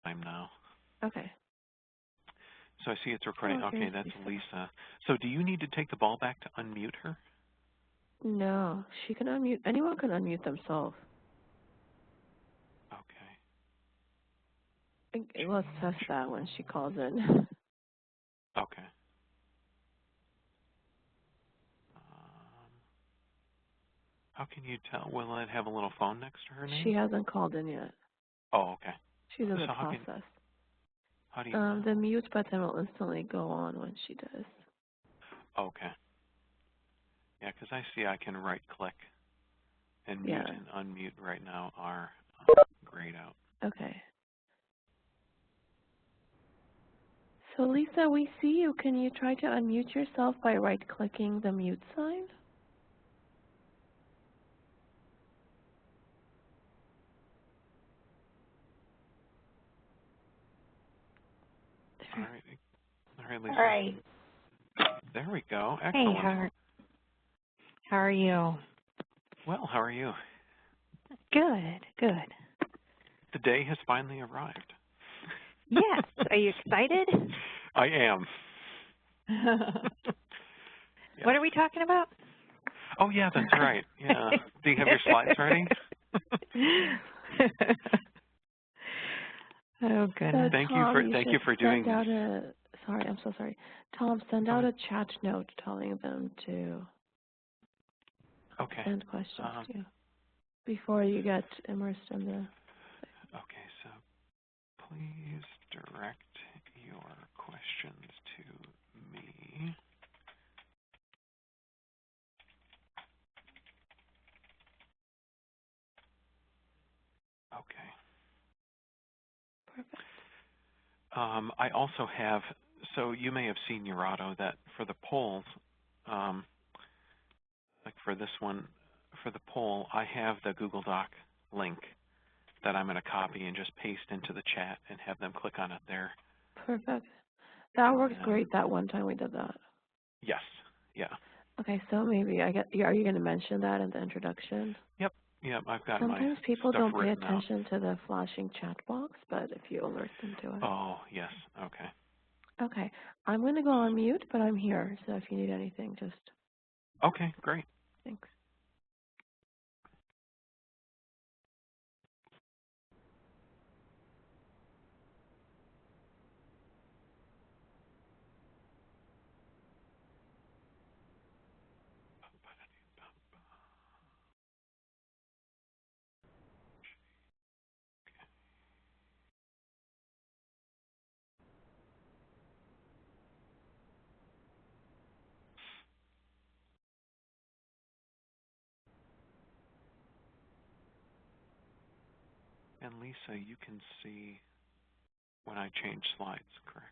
time now. Okay. So I see it's recording. Oh, okay, that's Lisa. So do you need to take the ball back to unmute her? No, she can unmute. Anyone can unmute themselves. Okay. Let's test that when she calls in. Okay. How can you tell? Will it have a little phone next to her name? She hasn't called in yet. Oh, okay. She's in the so process. How do you know? The mute button will instantly go on when she does. Okay. Yeah, because I see I can right-click and mute and unmute right now are grayed out. Okay. So Lisa, we see you. Can you try to unmute yourself by right-clicking the mute sign? All right, Lisa. All right. There we go. Excellent. Hey, how are you? Well, how are you? Good, good. The day has finally arrived. Yes. Are you excited? I am. Yes. What are we talking about? Oh, yeah, that's right. Yeah. Do you have your slides ready? Oh, goodness. Thank you for doing this. Sorry, I'm so sorry. Tom, send out a chat note telling them to send questions to you before you get immersed in the... Okay, so please direct your questions to me. Okay. Perfect. I also have, so you may have seen, Urato, that for the polls, like for this one, for the poll, I have the Google Doc link that I'm going to copy and just paste into the chat and have them click on it there. Perfect. That works great that one time we did that. Yes. Yeah. Okay, so maybe are you going to mention that in the introduction? Yep. Yep. I've got Sometimes my people stuff don't pay written attention to the flashing chat box, but if you alert them to it. Oh, yes. Okay. Okay. I'm going to go on mute, but I'm here, so if you need anything, just... Okay, great. Thanks. And Lisa, you can see when I change slides, correct?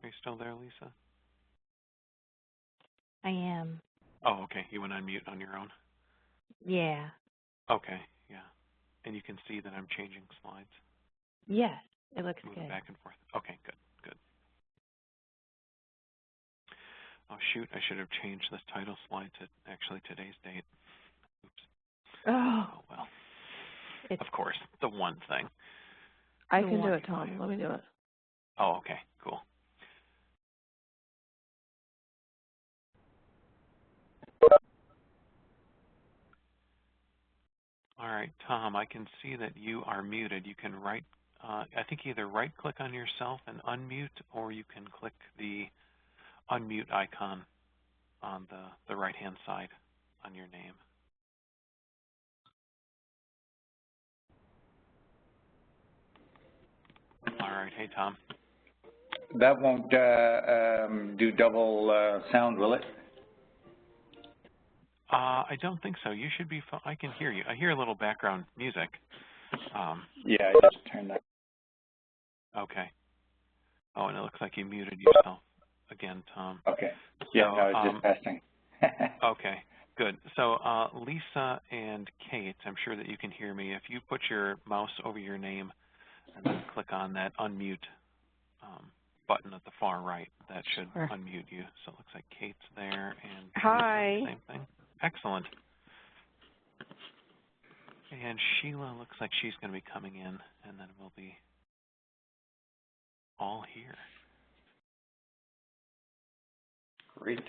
Are you still there, Lisa? I am. Oh, okay. You went on mute on your own? Yeah. Okay, yeah. And you can see that I'm changing slides? Yes, it looks Moving good. back and forth. Okay, good, good. Oh, shoot, I should have changed this title slide to actually today's date. Oops. Oh well. Of course, the one thing. I can do it, Tom. Let me do it. Oh, okay, cool. All right, Tom, I can see that you are muted. You can I think either right-click on yourself and unmute, or you can click the unmute icon on the right-hand side on your name. All right, hey, Tom. That won't do double sound, will it? I don't think so. You should be fine. I can hear you. I hear a little background music. Yeah, I just turned that. Okay. Oh, and it looks like you muted yourself again, Tom. Okay. Yeah, so, no, I was just testing. Okay, good. So Lisa and Kate, I'm sure that you can hear me. If you put your mouse over your name and then click on that unmute button at the far right, that should unmute you. So it looks like Kate's there. And hi. Same thing. Excellent. And Sheila looks like she's going to be coming in, and then we'll be all here. Great.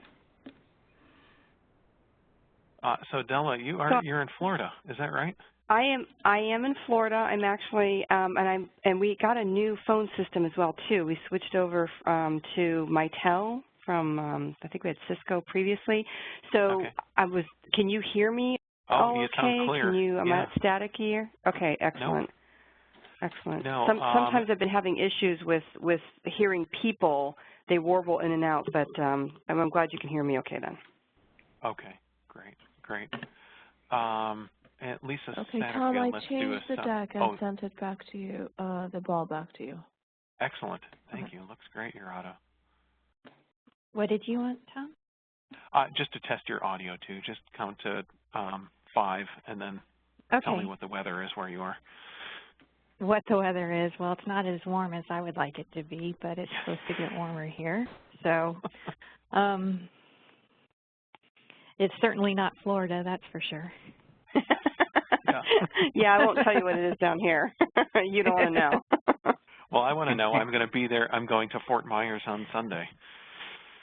So Della, you're in Florida, is that right? I am in Florida. I'm actually and we got a new phone system as well too. We switched over to Mitel from I think we had Cisco previously. So okay. Can you hear me? Oh, you okay. sound clear. Am I not static here? Okay, excellent. Nope. Excellent. No, sometimes I've been having issues with hearing people. They warble in and out, but I'm glad you can hear me okay then. Okay, great. And Lisa Okay, Satterfield, Tom, I let's changed do the deck and sent it back to you, the ball back to you. Excellent. Thank you. Looks great, your auto. What did you want, Tom? Just to test your audio, too. Just count to 5 and then tell me what the weather is where you are. What the weather is? Well, it's not as warm as I would like it to be, but it's supposed to get warmer here. So it's certainly not Florida, that's for sure. Yeah, I won't tell you what it is down here. You don't want to know. Well, I want to know. I'm going to be there. I'm going to Fort Myers on Sunday.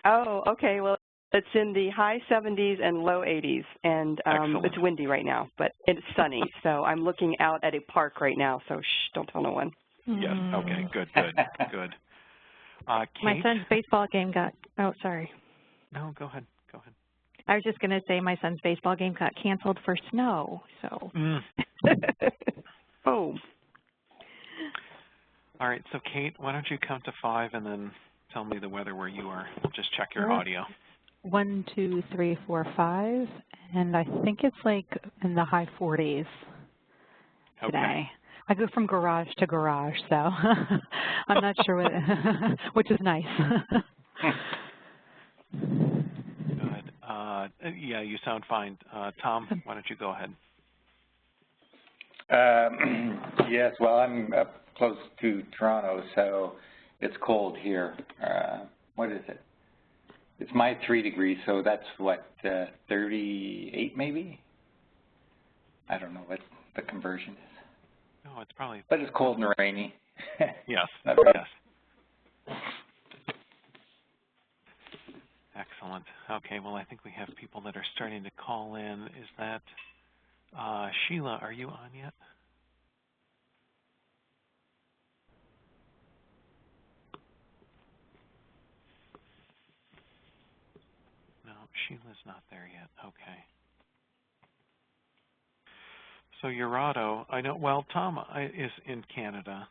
Oh, okay. Well, it's in the high 70s and low 80s, and it's windy right now, but it's sunny. So I'm looking out at a park right now, so shh, don't tell no one. Yes, okay, good. Kate? My son's baseball game got, oh, sorry. No, go ahead. I was just going to say my son's baseball game got canceled for snow, so. Oh. All right, so Kate, why don't you count to 5 and then tell me the weather where you are. We'll just check your audio. 1, 2, 3, 4, 5, and I think it's like in the high 40s today. Okay. I go from garage to garage, so I'm not sure what, which is nice. Good. Yeah, you sound fine. Tom, why don't you go ahead? Yes, well, I'm up close to Toronto, so it's cold here. What is it? It's my 3 degrees, so that's what, 38 maybe? I don't know what the conversion is. No, it's probably... But it's cold and rainy. Yes, Not right. yes. Excellent. Okay, well, I think we have people that are starting to call in. Is that... Sheila, are you on yet? No, Sheila's not there yet. Okay. So Urato, I know, well, Tom is in Canada,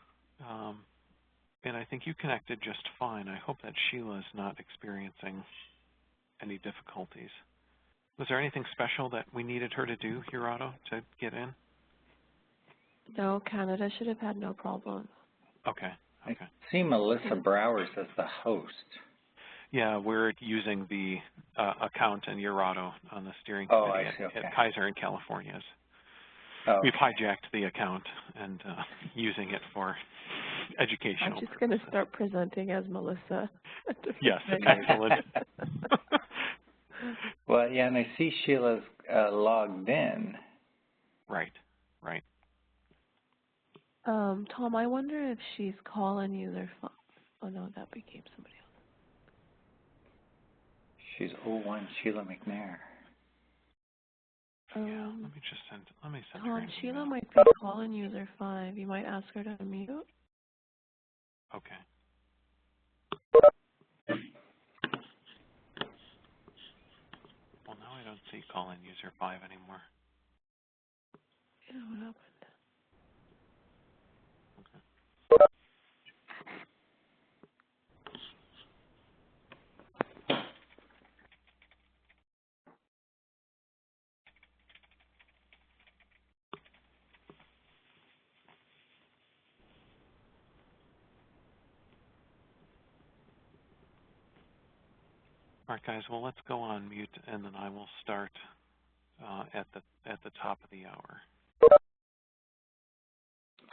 and I think you connected just fine. I hope that Sheila is not experiencing any difficulties. Was there anything special that we needed her to do, Urato, to get in? No, Canada should have had no problem. Okay. I see Melissa Browers as the host. Yeah, we're using the account in Urato on the steering committee at Kaiser in California. Oh. We've hijacked the account and using it for educational I'm just going to start presenting as Melissa. Yes, excellent. Well, yeah, and I see Sheila's logged in. Right. Tom, I wonder if she's calling user phone. Oh, no, that became somebody else. She's 01 Sheila Mcnair. Yeah, let me send Tom, her an Sheila email. might be calling user 5. You might ask her to unmute. Okay. Well, now I don't see call-in user 5 anymore. Yeah, what happened? Okay. All right, guys. Well, let's go on mute, and then I will start at the top of the hour.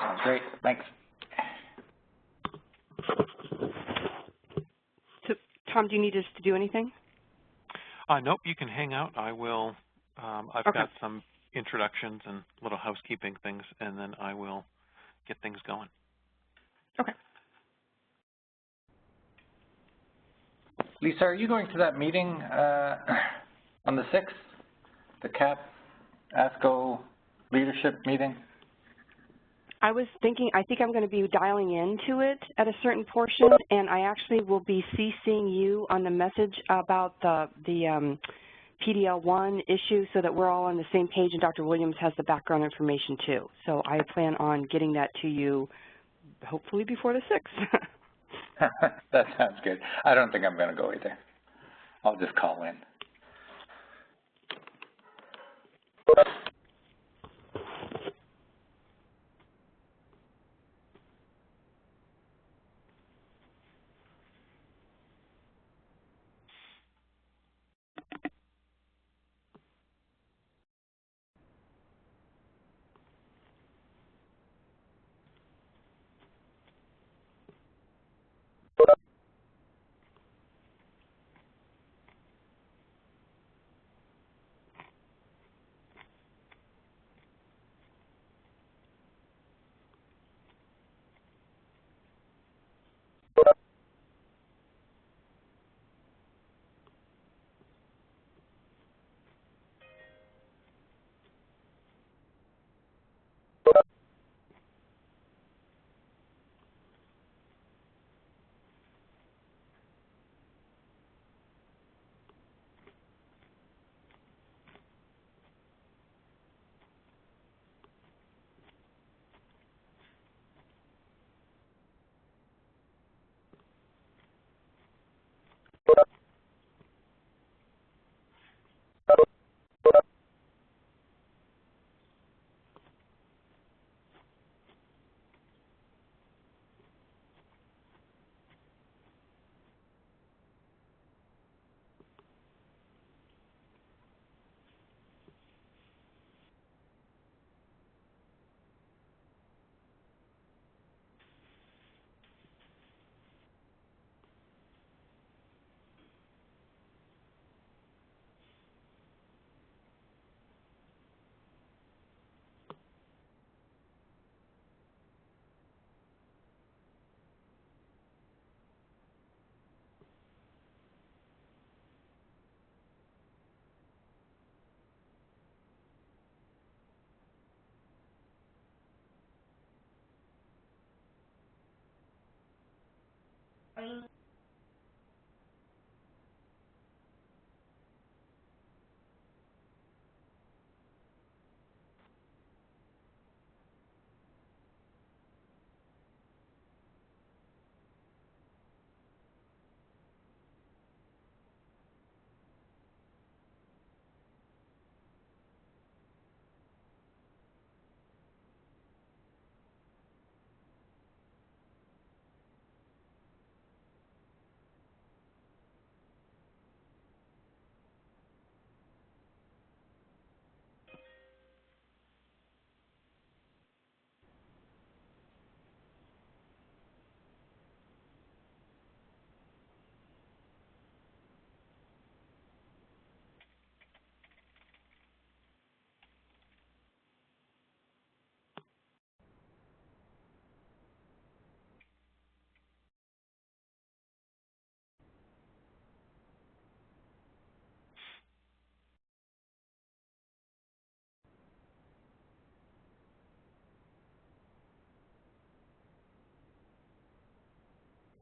Sounds great. Thanks. So, Tom, do you need us to do anything? Nope. You can hang out. I will. I've got some introductions and little housekeeping things, and then I will get things going. Okay. Lisa, are you going to that meeting on the 6th, the CAP ASCO leadership meeting? I was thinking, I think I'm going to be dialing into it at a certain portion, and I actually will be CCing you on the message about the PDL1 issue so that we're all on the same page, and Dr. Williams has the background information too. So I plan on getting that to you hopefully before the 6th. That sounds good. I don't think I'm going to go either. I'll just call in.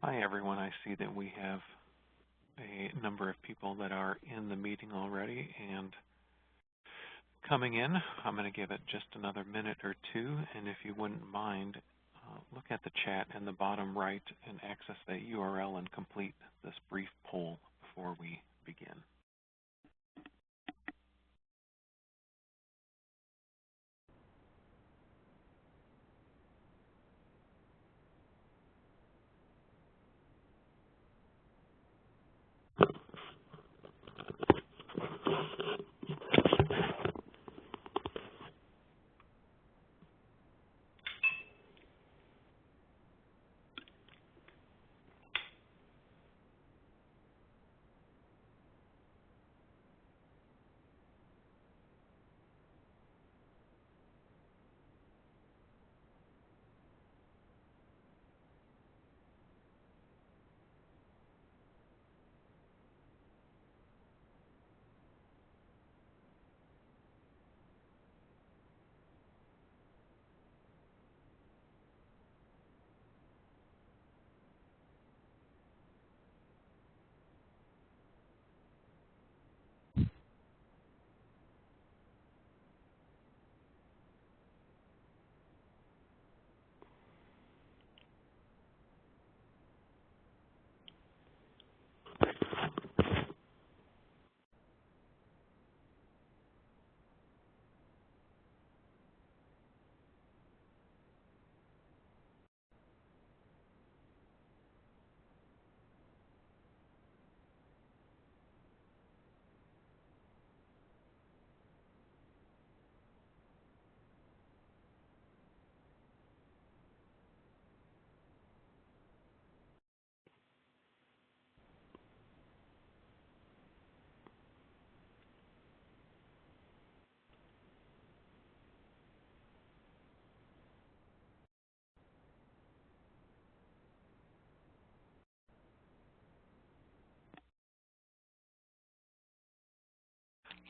Hi, everyone. I see that we have a number of people that are in the meeting already and coming in. I'm going to give it just another minute or two, and if you wouldn't mind, look at the chat in the bottom right and access that URL and complete this brief poll before we begin.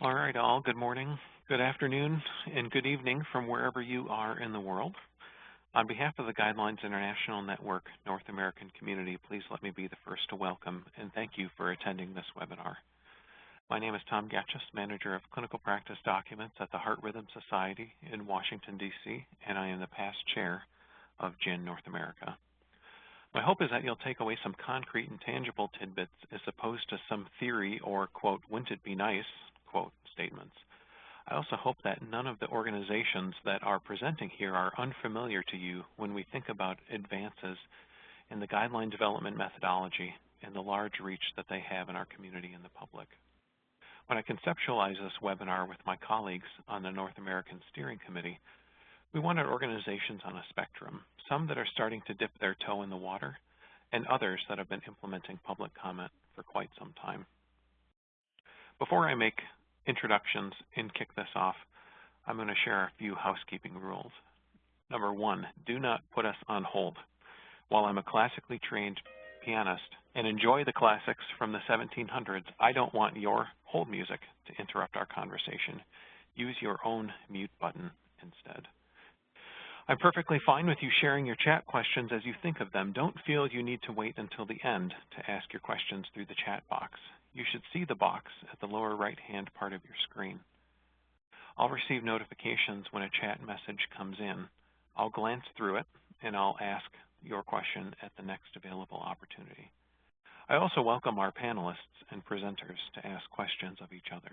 All right, all. Good morning, good afternoon, and good evening from wherever you are in the world. On behalf of the Guidelines International Network North American community, please let me be the first to welcome and thank you for attending this webinar. My name is Tom Gatchis, Manager of Clinical Practice Documents at the Heart Rhythm Society in Washington, D.C., and I am the past chair of GIN North America. My hope is that you'll take away some concrete and tangible tidbits as opposed to some theory or, quote, wouldn't it be nice, quote, statements. I also hope that none of the organizations that are presenting here are unfamiliar to you when we think about advances in the guideline development methodology and the large reach that they have in our community and the public. When I conceptualized this webinar with my colleagues on the North American Steering Committee, we wanted organizations on a spectrum, some that are starting to dip their toe in the water, and others that have been implementing public comment for quite some time. Before I make introductions and kick this off, I'm going to share a few housekeeping rules. Number one, do not put us on hold. While I'm a classically trained pianist and enjoy the classics from the 1700s, I don't want your hold music to interrupt our conversation. Use your own mute button instead. I'm perfectly fine with you sharing your chat questions as you think of them. Don't feel you need to wait until the end to ask your questions through the chat box. You should see the box at the lower right-hand part of your screen. I'll receive notifications when a chat message comes in. I'll glance through it, and I'll ask your question at the next available opportunity. I also welcome our panelists and presenters to ask questions of each other.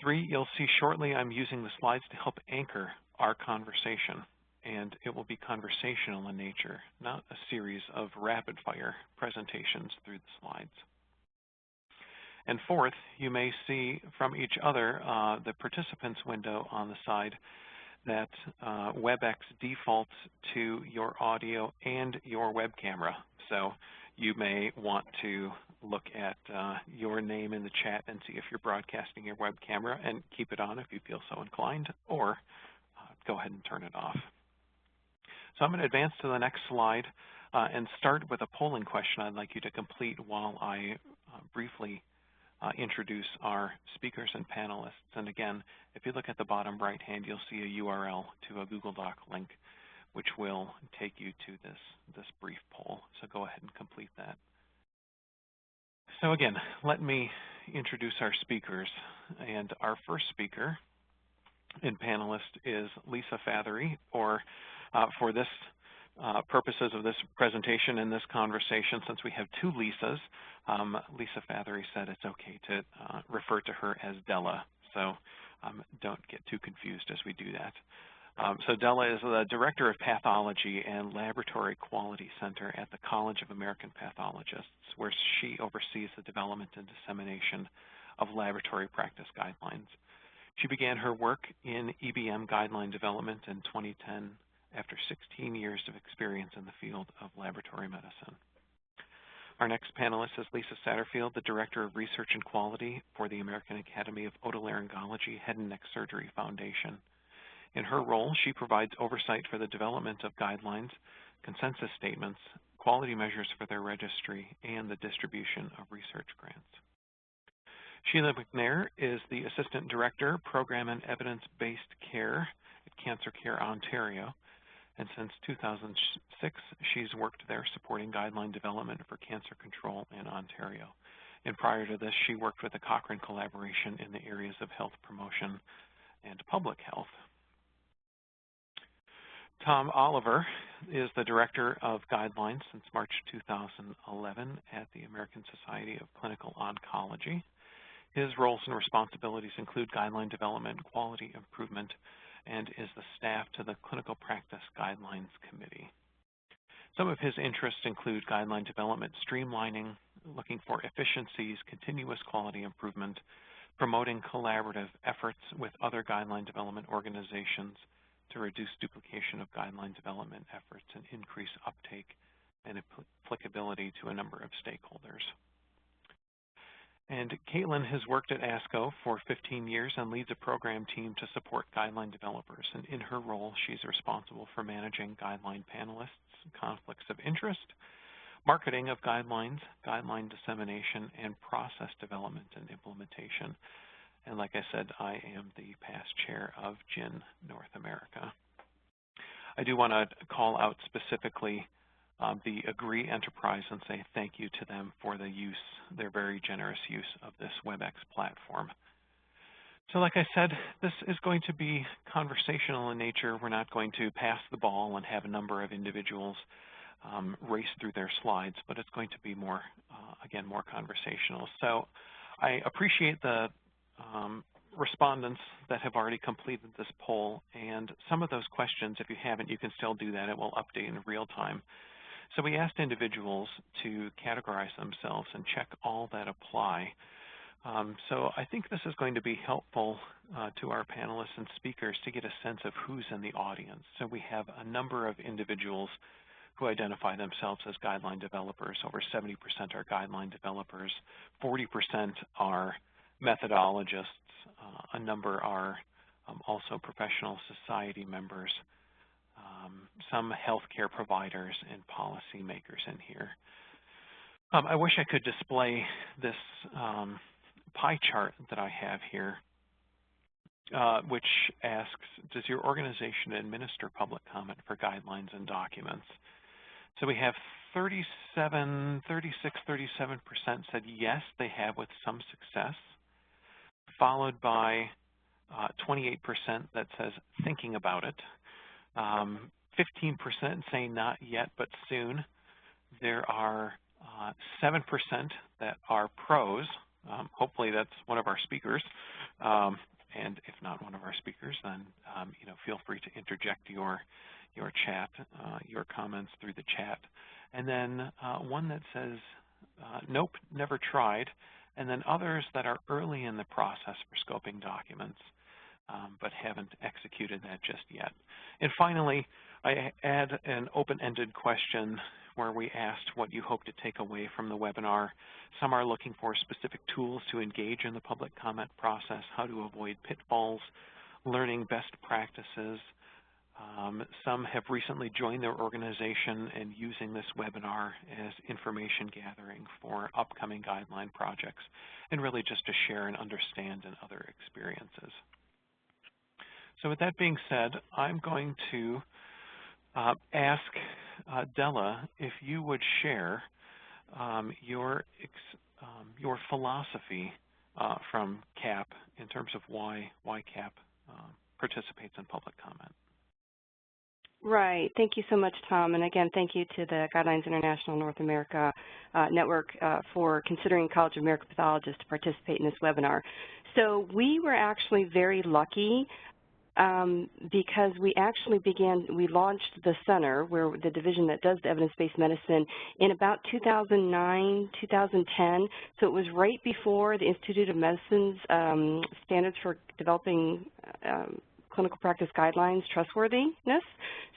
3, you'll see shortly I'm using the slides to help anchor our conversation, and it will be conversational in nature, not a series of rapid-fire presentations through the slides. And 4th, you may see from each other the participants window on the side that WebEx defaults to your audio and your web camera. So you may want to look at your name in the chat and see if you're broadcasting your web camera and keep it on if you feel so inclined, or go ahead and turn it off. So I'm going to advance to the next slide and start with a polling question I'd like you to complete while I briefly introduce our speakers and panelists. And again, if you look at the bottom right hand, you'll see a URL to a Google Doc link, which will take you to this brief poll. So go ahead and complete that. So again, let me introduce our speakers. And our first speaker and panelist is Lisa Fathery, or for this purposes of this presentation and this conversation, since we have 2 Lisas, Lisa Fathery said it's okay to refer to her as Della, so don't get too confused as we do that. So Della is the Director of Pathology and Laboratory Quality Center at the College of American Pathologists, where she oversees the development and dissemination of laboratory practice guidelines. She began her work in EBM guideline development in 2010 after 16 years of experience in the field of laboratory medicine. Our next panelist is Lisa Satterfield, the Director of Research and Quality for the American Academy of Otolaryngology Head and Neck Surgery Foundation. In her role, she provides oversight for the development of guidelines, consensus statements, quality measures for their registry, and the distribution of research grants. Sheila Mcnair is the Assistant Director, Program and Evidence-Based Care at Cancer Care Ontario, and since 2006, she's worked there supporting guideline development for cancer control in Ontario. And prior to this, she worked with the Cochrane collaboration in the areas of health promotion and public health. Tom Oliver is the Director of Guidelines since March 2011 at the American Society of Clinical Oncology. His roles and responsibilities include guideline development, quality improvement, and is the staff to the Clinical Practice Guidelines Committee. Some of his interests include guideline development, streamlining, looking for efficiencies, continuous quality improvement, promoting collaborative efforts with other guideline development organizations to reduce duplication of guideline development efforts and increase uptake and applicability to a number of stakeholders. And Caitlin has worked at ASCO for 15 years and leads a program team to support guideline developers. And in her role, she's responsible for managing guideline panelists, conflicts of interest, marketing of guidelines, guideline dissemination, and process development and implementation. And like I said, I am the past chair of GIN North America. I do want to call out specifically the Agree Enterprise and say thank you to them for the use, their very generous use of this WebEx platform. So like I said, this is going to be conversational in nature. We're not going to pass the ball and have a number of individuals race through their slides, but it's going to be more, again, more conversational. So I appreciate the respondents that have already completed this poll, and some of those questions, if you haven't, you can still do that. It will update in real time. So we asked individuals to categorize themselves and check all that apply. So I think this is going to be helpful to our panelists and speakers to get a sense of who's in the audience. So we have a number of individuals who identify themselves as guideline developers. Over 70% are guideline developers, 40% are methodologists, a number are also professional society members, some healthcare providers and policymakers in here. I wish I could display this pie chart that I have here, which asks, does your organization administer public comment for guidelines and documents? So we have 37% said yes, they have with some success, followed by 28% that says thinking about it, 15% saying not yet but soon. There are 7% that are pros. Hopefully that's one of our speakers. And if not one of our speakers, then feel free to interject your chat, your comments through the chat. And then one that says, nope, never tried. And then others that are early in the process for scoping documents, but haven't executed that just yet. And finally, I add an open-ended question where we asked what you hope to take away from the webinar. Some are looking for specific tools to engage in the public comment process, how to avoid pitfalls, learning best practices. Some have recently joined their organization and using this webinar as information gathering for upcoming guideline projects, and really just to share and understand and other experiences. So with that being said, I'm going to ask Della if you would share your philosophy from CAP in terms of why CAP participates in public comment. Right. Thank you so much, Tom. And again, thank you to the Guidelines International North America Network for considering College of American Pathologists to participate in this webinar. So we were actually very lucky because we launched the center, where the division that does the evidence-based medicine, in about 2009, 2010. So it was right before the Institute of Medicine's standards for developing clinical practice guidelines trustworthiness.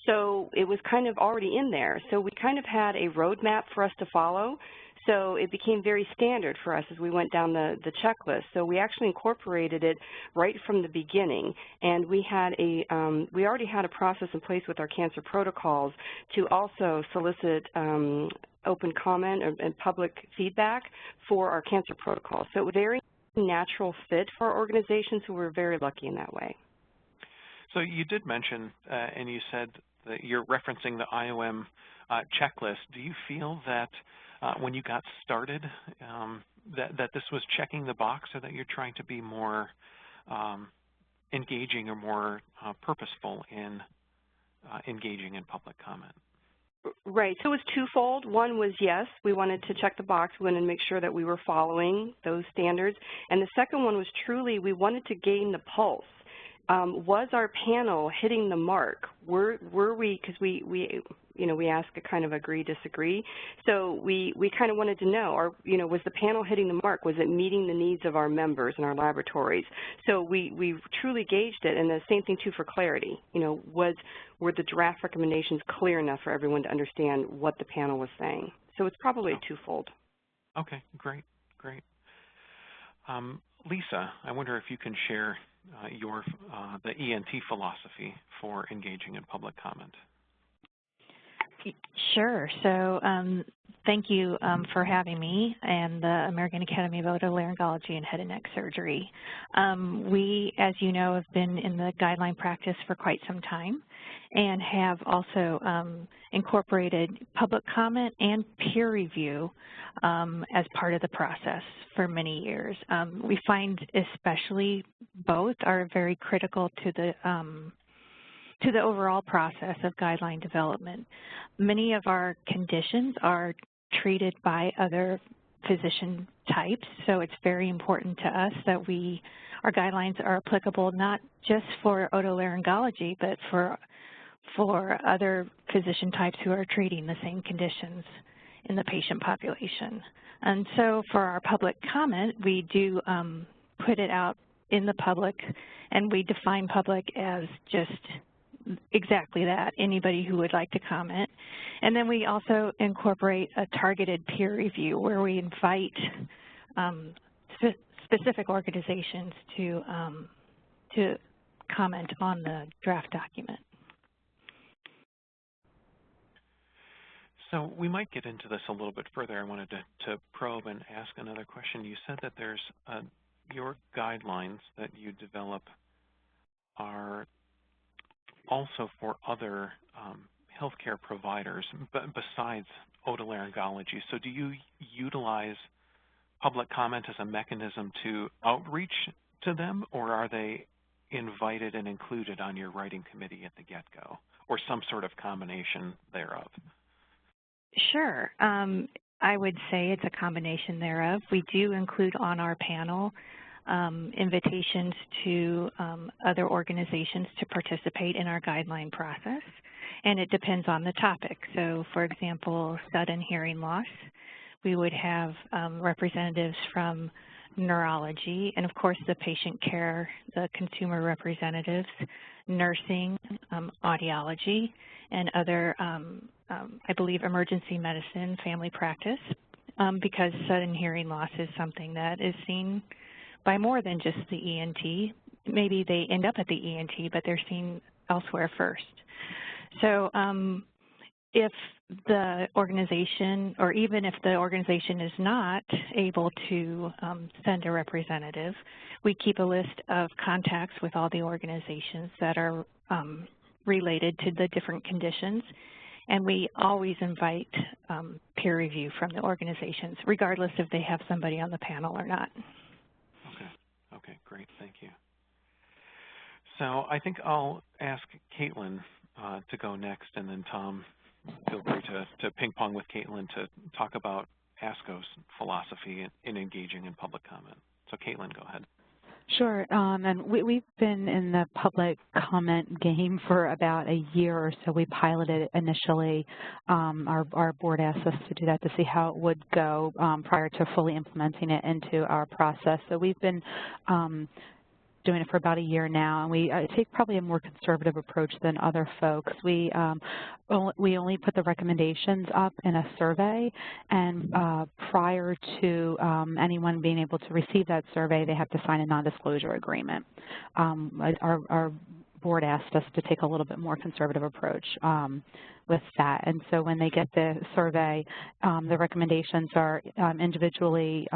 So it was kind of already in there. So we kind of had a roadmap for us to follow. So it became very standard for us as we went down the checklist. So we actually incorporated it right from the beginning, and we had we already had a process in place with our cancer protocols to also solicit open comment and public feedback for our cancer protocols. So it was a very natural fit for our organization, so we're very lucky in that way. So you did mention, and you said that you're referencing the IOM checklist. Do you feel that when you got started that this was checking the box, or that you're trying to be more engaging or more purposeful in engaging in public comment? Right. So it was twofold. One was, yes, we wanted to check the box. We wanted to make sure that we were following those standards. And the second one was truly we wanted to gain the pulse. Was our panel hitting the mark? Were we, because we ask a kind of agree, disagree. So we kind of wanted to know, was the panel hitting the mark? Was it meeting the needs of our members and our laboratories? So we truly gauged it, and the same thing too for clarity. Were the draft recommendations clear enough for everyone to understand what the panel was saying? So it's probably a twofold. Okay, great. Lisa, I wonder if you can share the ENT philosophy for engaging in public comment. Sure. So thank you for having me and the American Academy of Otolaryngology and Head and Neck Surgery. We, as you know, have been in the guideline practice for quite some time and have also incorporated public comment and peer review as part of the process for many years. We find especially both are very critical to the overall process of guideline development. Many of our conditions are treated by other physician types, so it's very important to us that our guidelines are applicable not just for otolaryngology, but for other physician types who are treating the same conditions in the patient population. And so for our public comment, we do put it out in the public, and we define public as just exactly that, anybody who would like to comment. And then we also incorporate a targeted peer review where we invite specific organizations to comment on the draft document. So we might get into this a little bit further. I wanted to probe and ask another question. You said that there's your guidelines that you develop are also for other healthcare providers besides otolaryngology. So do you utilize public comment as a mechanism to outreach to them, or are they invited and included on your writing committee at the get-go, or some sort of combination thereof? Sure. I would say it's a combination thereof. We do include on our panel invitations to other organizations to participate in our guideline process, and it depends on the topic. So, for example, sudden hearing loss, we would have representatives from neurology, and of course the patient care, the consumer representatives, nursing, audiology, and other, I believe, emergency medicine, family practice, because sudden hearing loss is something that is seen by more than just the ENT. Maybe they end up at the ENT, but they're seen elsewhere first. So if the organization, or even if the organization is not able to send a representative, we keep a list of contacts with all the organizations that are related to the different conditions, and we always invite peer review from the organizations, regardless if they have somebody on the panel or not. Okay, great, thank you. So I think I'll ask Caitlin to go next, and then Tom, feel free to ping pong with Caitlin to talk about ASCO's philosophy in engaging in public comment. So Caitlin, go ahead. Sure, and we've been in the public comment game for about a year or so. We piloted it initially. Our board asked us to do that to see how it would go prior to fully implementing it into our process. So we've been doing it for about a year now, and we take probably a more conservative approach than other folks. We only put the recommendations up in a survey, and prior to anyone being able to receive that survey, they have to sign a non-disclosure agreement. Our board asked us to take a little bit more conservative approach with that, and so when they get the survey, the recommendations are individually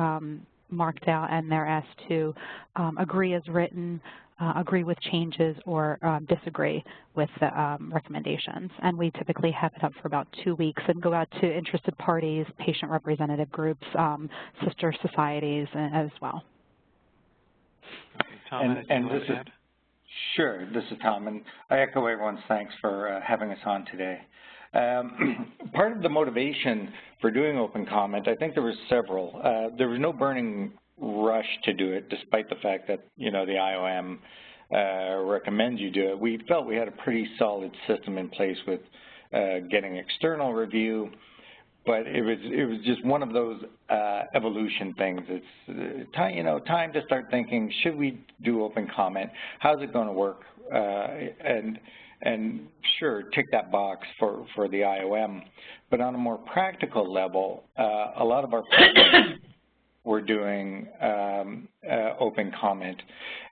marked out, and they're asked to agree as written, agree with changes, or disagree with the recommendations. And we typically have it up for about 2 weeks and go out to interested parties, patient representative groups, sister societies as well. Okay, Tom, and this is, sure, this is Tom, and I echo everyone's thanks for having us on today. Part of the motivation for doing open comment, I think there was several. There was no burning rush to do it, despite the fact that, the IOM recommends you do it. We felt we had a pretty solid system in place with getting external review, but it was just one of those evolution things. It's time to start thinking, should we do open comment? How's it going to work? And sure, tick that box for the IOM. But on a more practical level, a lot of our partners, were doing open comment.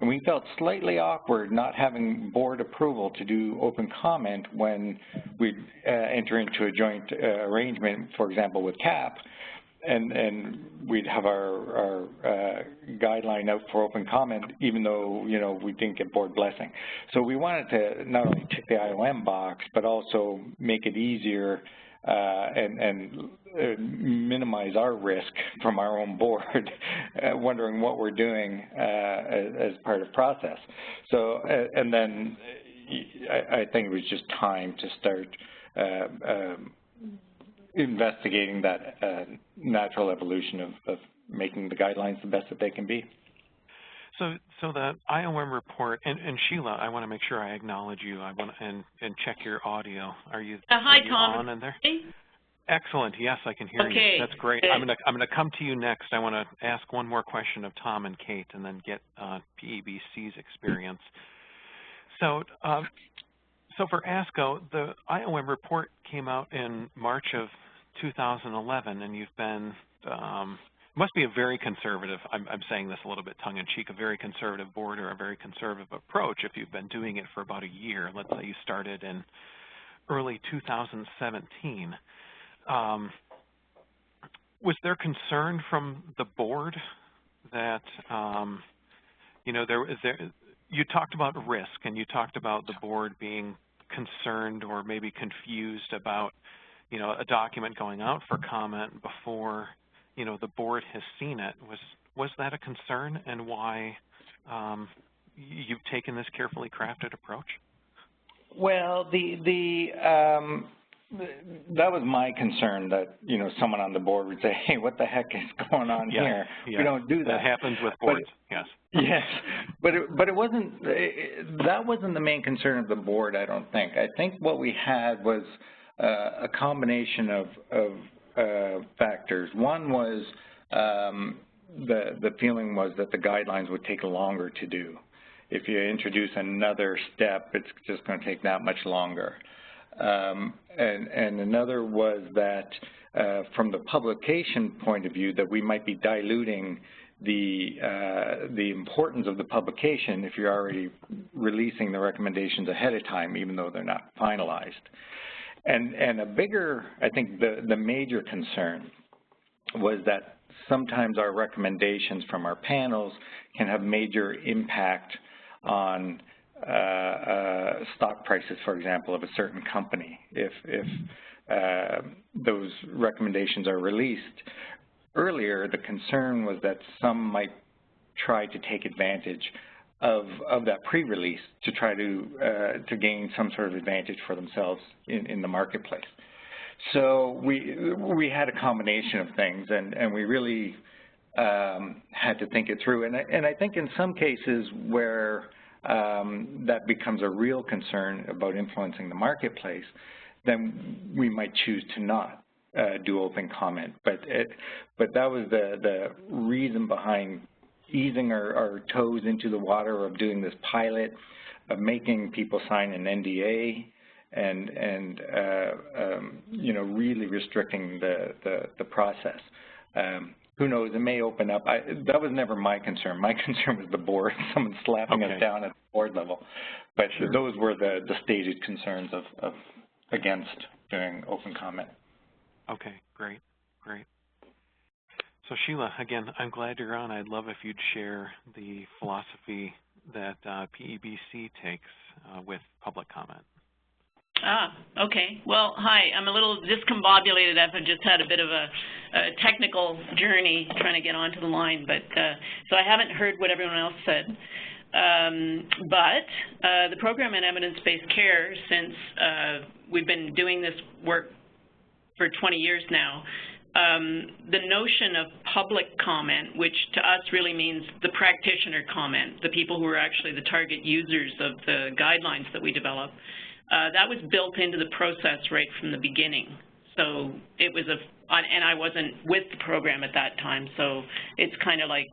And we felt slightly awkward not having board approval to do open comment when we enter into a joint arrangement, for example, with CAP, and we'd have our guideline out for open comment, even though, you know, we didn't get board blessing. So we wanted to not only tick the IOM box, but also make it easier and minimize our risk from our own board, wondering what we're doing as part of process. So, and then I think it was just time to start investigating that natural evolution of making the guidelines the best that they can be. So the Iom report, and Sheila, I want to make sure I acknowledge you. I want and check your audio. Are you, hi, are you Tom. on in there? Excellent. Yes, I can hear okay. you. That's great. I'm gonna come to you next. I want to ask one more question of Tom and Kate, and then get PEBC's experience. So for ASCO, the Iom report came out in March of 2011, and you've been must be a very conservative, I'm saying this a little bit tongue-in-cheek, a very conservative board or a very conservative approach if you've been doing it for about a year. Let's say you started in early 2017. Was there concern from the board that, you know, you talked about risk, and you talked about the board being concerned or maybe confused about, you know, a document going out for comment before, you know, the board has seen it. Was that a concern, and why you've taken this carefully crafted approach? Well, that was my concern, that, you know, someone on the board would say, hey, what the heck is going on here? Yeah. We don't do that. That happens with boards, yes. Yes, but it wasn't, that wasn't the main concern of the board, I don't think. I think what we had was a combination of factors. One was the feeling was that the guidelines would take longer to do. If you introduce another step, it's just going to take that much longer. And another was that from the publication point of view, that we might be diluting the importance of the publication if you're already releasing the recommendations ahead of time, even though they're not finalized. And a bigger, I think the major concern was that sometimes our recommendations from our panels can have major impact on stock prices, for example, of a certain company. If those recommendations are released earlier, the concern was that some might try to take advantage of that pre-release to try to gain some sort of advantage for themselves in the marketplace. So we had a combination of things, and we really had to think it through. And I think in some cases where that becomes a real concern about influencing the marketplace, then we might choose to not do open comment. But that was the reason behind easing our toes into the water of doing this pilot, of making people sign an NDA, and you know, really restricting the process. Who knows, it may open up. That was never my concern. My concern was the board, someone slapping us down at the board level. But those were the stated concerns of against doing open comment. Okay, great. So Sheila, again, I'm glad you're on. I'd love if you'd share the philosophy that PEBC takes with public comment. Okay. Well, hi. I'm a little discombobulated. I've just had a bit of a technical journey trying to get onto the line, but so I haven't heard what everyone else said. But the program in evidence-based care, since we've been doing this work for 20 years now, the notion of public comment, which to us really means the practitioner comment, the people who are actually the target users of the guidelines that we develop, that was built into the process right from the beginning. So it was and I wasn't with the program at that time, so it's kind of like,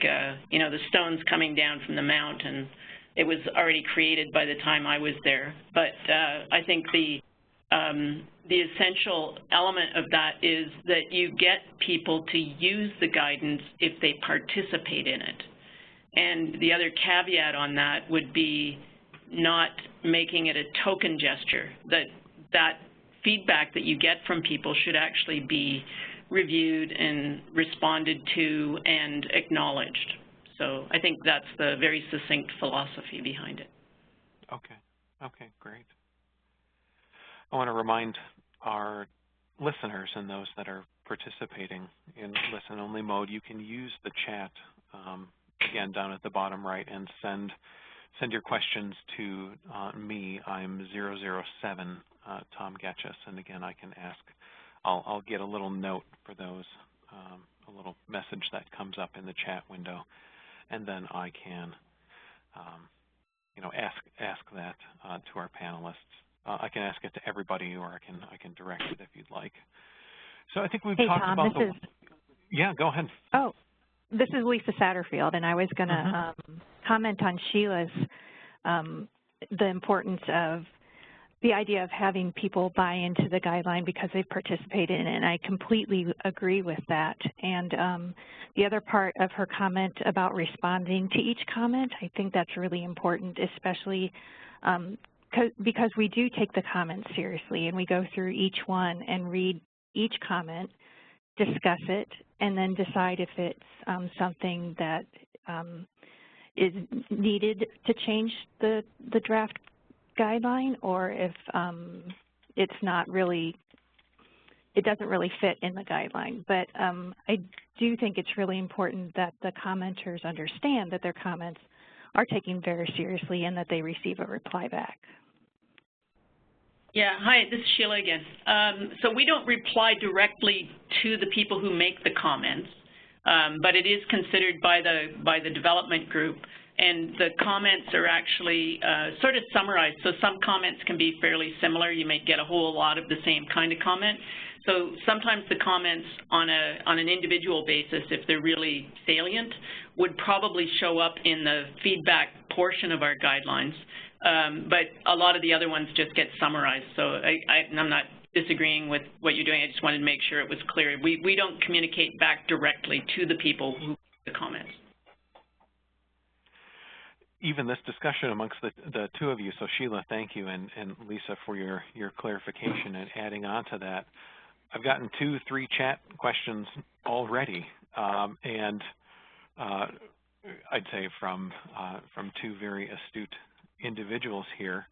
you know, the stones coming down from the mount, and it was already created by the time I was there. But I think the essential element of that is that you get people to use the guidance if they participate in it. And the other caveat on that would be not making it a token gesture, that feedback that you get from people should actually be reviewed and responded to and acknowledged. So I think that's the very succinct philosophy behind it. Okay, great. I want to remind our listeners and those that are participating in listen-only mode, you can use the chat, again, down at the bottom right, and send your questions to me. I'm 007, Tom Getchus, and again, I can ask. I'll get a little note for those, a little message that comes up in the chat window, and then I can, ask that to our panelists. I can ask it to everybody, or I can direct it if you'd like. So I think we've talked Tom, about the. Yeah, go ahead. Oh, this is Lisa Satterfield, and I was going to comment on Sheila's the importance of the idea of having people buy into the guideline because they've participated in it, and I completely agree with that. And the other part of her comment about responding to each comment, I think that's really important, especially because we do take the comments seriously, and we go through each one and read each comment, discuss it, and then decide if it's something that is needed to change the draft guideline, or if it's not really, it doesn't really fit in the guideline. But I do think it's really important that the commenters understand that their comments are taken very seriously and that they receive a reply back. Yeah, hi, this is Sheila again. So we don't reply directly to the people who make the comments, but it is considered by the development group, and the comments are actually sort of summarized. So some comments can be fairly similar. You may get a whole lot of the same kind of comment. So sometimes the comments on an individual basis, if they're really salient, would probably show up in the feedback portion of our guidelines. But a lot of the other ones just get summarized. So I'm not disagreeing with what you're doing. I just wanted to make sure it was clear. We don't communicate back directly to the people who make the comments. Even this discussion amongst the two of you, so Sheila, thank you, and Lisa for your clarification and adding on to that. I've gotten 2-3 chat questions already, and I'd say from two very astute individuals here.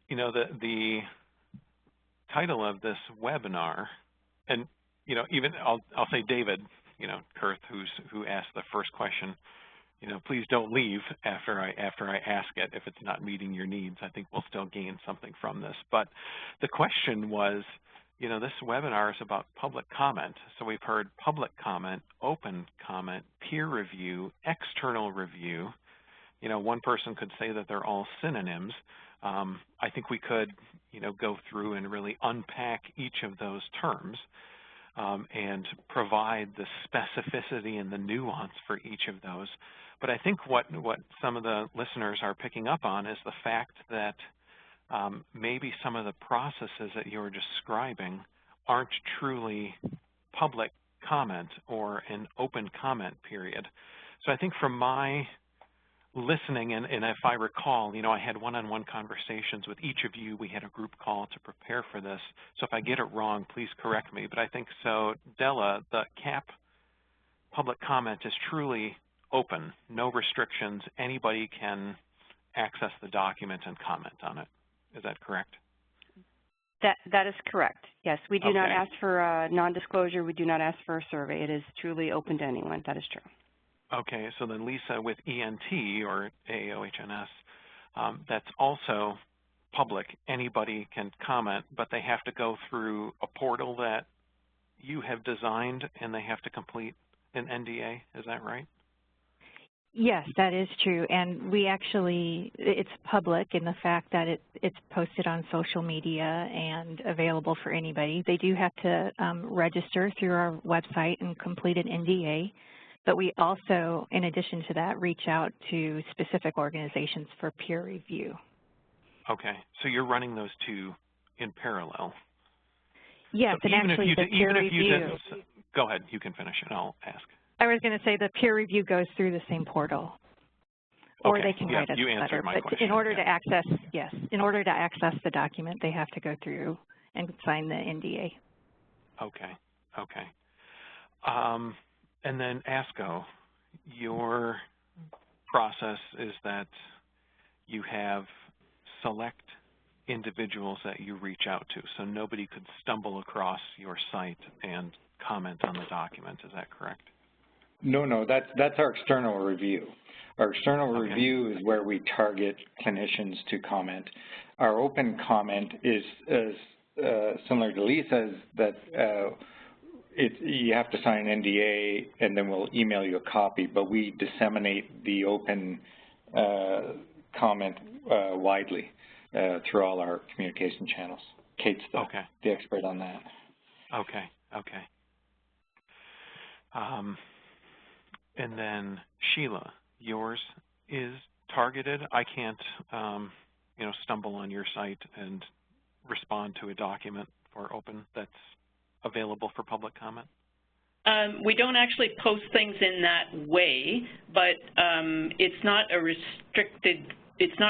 You know, the title of this webinar, and even I'll say David, Kurth, who asked the first question. Please don't leave after I ask it if it's not meeting your needs. I think we'll still gain something from this. But the question was, this webinar is about public comment. So we've heard public comment, open comment, peer review, external review. One person could say that they're all synonyms. I think we could, go through and really unpack each of those terms and provide the specificity and the nuance for each of those. But I think what some of the listeners are picking up on is the fact that maybe some of the processes that you're describing aren't truly public comment or an open comment period. So I think from my listening, and if I recall, I had one-on-one conversations with each of you. We had a group call to prepare for this. So if I get it wrong, please correct me. But I think so, Della, the CAP public comment is truly open, no restrictions. Anybody can access the document and comment on it. Is that correct? That is correct. Yes, we do not ask for non-disclosure. We do not ask for a survey. It is truly open to anyone. That is true. Okay, so then Lisa, with ENT or AOHNS, that's also public. Anybody can comment, but they have to go through a portal that you have designed, and they have to complete an NDA. Is that right? Yes, that is true, and we actually, it's public in the fact that it's posted on social media and available for anybody. They do have to register through our website and complete an NDA, but we also, in addition to that, reach out to specific organizations for peer review. Okay, so you're running those two in parallel. Yes, so and actually the peer review. Go ahead, you can finish and I'll ask. I was going to say the peer review goes through the same portal. Or okay. they can write us you a letter. my but question. In order to access, yes, in order to access the document, they have to go through and sign the NDA. Okay, okay. And then ASCO, your process is that you have select individuals that you reach out to, so nobody could stumble across your site and comment on the document. Is that correct? No, that's our external review. Our external review is where we target clinicians to comment. Our open comment is similar to Lisa's, that you have to sign an NDA and then we'll email you a copy, but we disseminate the open comment widely through all our communication channels. Kate's the expert on that. Okay. And then Sheila, yours is targeted. I can't, stumble on your site and respond to a document for open that's available for public comment. We don't actually post things in that way, but it's not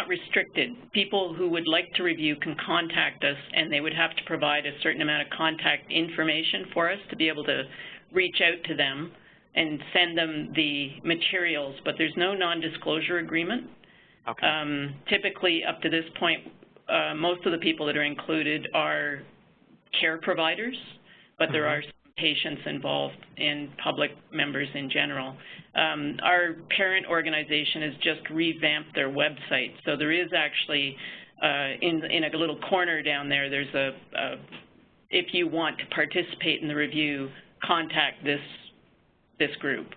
restricted. People who would like to review can contact us, and they would have to provide a certain amount of contact information for us to be able to reach out to them and send them the materials, but there's no non-disclosure agreement. Okay. Typically, up to this point, most of the people that are included are care providers, but there are some patients involved in public members in general. Our parent organization has just revamped their website, so there is actually, in a little corner down there, there's if you want to participate in the review, contact this group.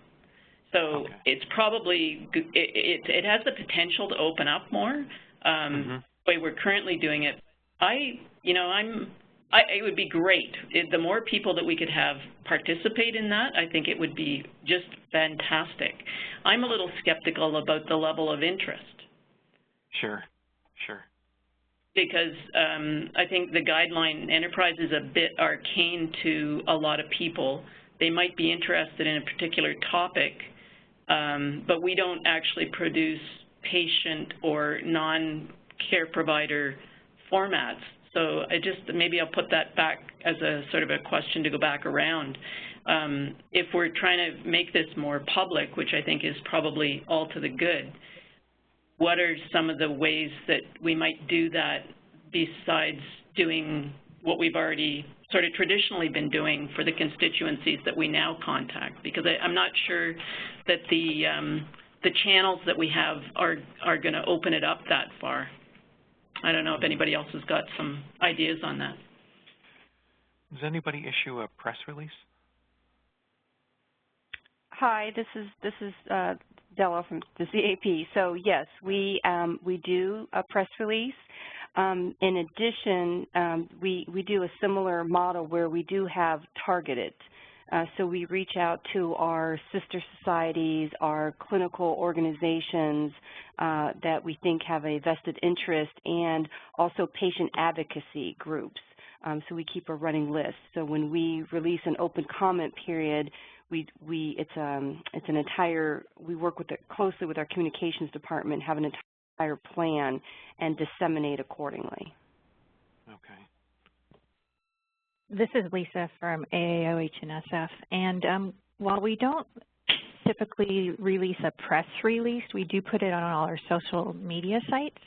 So it's probably, it has the potential to open up more. The way we're currently doing it, it would be great. The more people that we could have participate in that, I think it would be just fantastic. I'm a little skeptical about the level of interest. Sure. Because I think the guideline enterprise is a bit arcane to a lot of people. They might be interested in a particular topic, but we don't actually produce patient or non-care provider formats. So maybe I'll put that back as a sort of a question to go back around. If we're trying to make this more public, which I think is probably all to the good, what are some of the ways that we might do that besides doing what we've already sort of traditionally been doing for the constituencies that we now contact? Because I'm not sure that the channels that we have are going to open it up that far. I don't know if anybody else has got some ideas on that. Does anybody issue a press release? Hi, this is Della from the CAP. So yes, we do a press release. In addition, we do a similar model where we do have targeted. So we reach out to our sister societies, our clinical organizations that we think have a vested interest, and also patient advocacy groups. So we keep a running list. So when we release an open comment period, we work closely with our communications department, have an entire plan, and disseminate accordingly. Okay. This is Lisa from AAOH and Hnsf, and while we don't typically release a press release, we do put it on all our social media sites.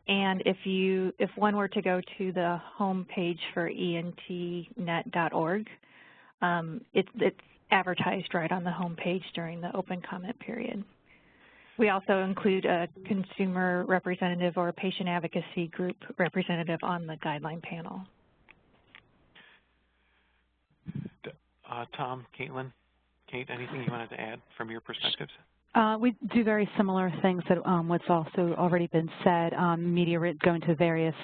And if one were to go to the home page for entnet.org, it's advertised right on the home page during the open comment period. We also include a consumer representative or a patient advocacy group representative on the guideline panel. Tom, Caitlin, Kate, anything you wanted to add from your perspectives? We do very similar things that what's also already been said. Media go into various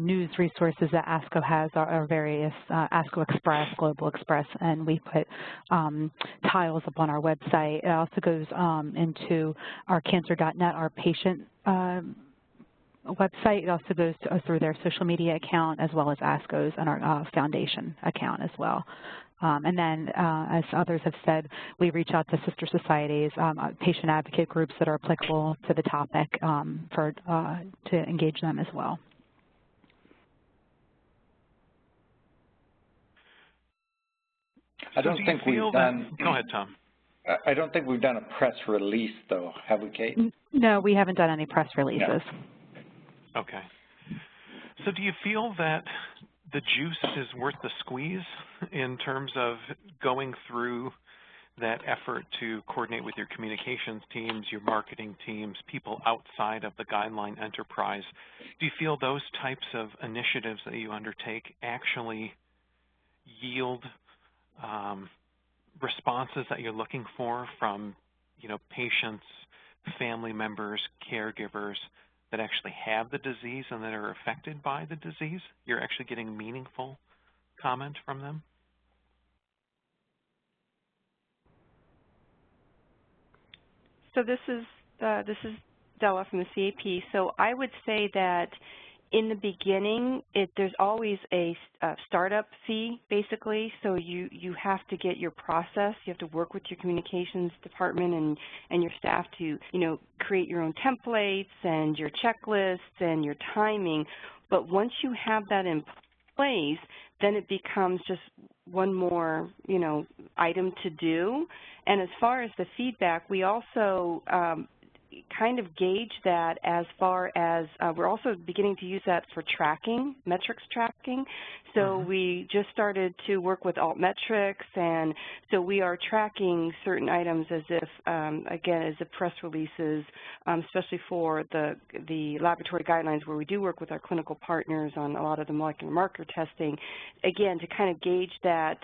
news resources that ASCO has, our various ASCO Express, Global Express, and we put tiles up on our website. It also goes into our cancer.net, our patient website. It also goes through their social media account as well as ASCO's and our foundation account as well. And then, as others have said, we reach out to sister societies, patient advocate groups that are applicable to the topic to engage them as well. I don't think we've done. Go ahead, Tom. I don't think we've done a press release, though, have we, Kate? No, we haven't done any press releases. No. Okay. So do you feel that the juice is worth the squeeze in terms of going through that effort to coordinate with your communications teams, your marketing teams, people outside of the guideline enterprise? Do you feel those types of initiatives that you undertake actually yield responses that you're looking for from, patients, family members, caregivers that actually have the disease and that are affected by the disease? You're actually getting meaningful comment from them? So this is Della from the CAP. So I would say that in the beginning, there's always a startup fee, basically. So you have to get your process. You have to work with your communications department and your staff to, create your own templates and your checklists and your timing. But once you have that in place, then it becomes just one more, item to do. And as far as the feedback, we also kind of gauge that as far as we're also beginning to use that for tracking, metrics tracking. So we just started to work with altmetrics, and so we are tracking certain items as if, again, as if press releases, especially for the laboratory guidelines where we do work with our clinical partners on a lot of the molecular marker testing, again, to kind of gauge that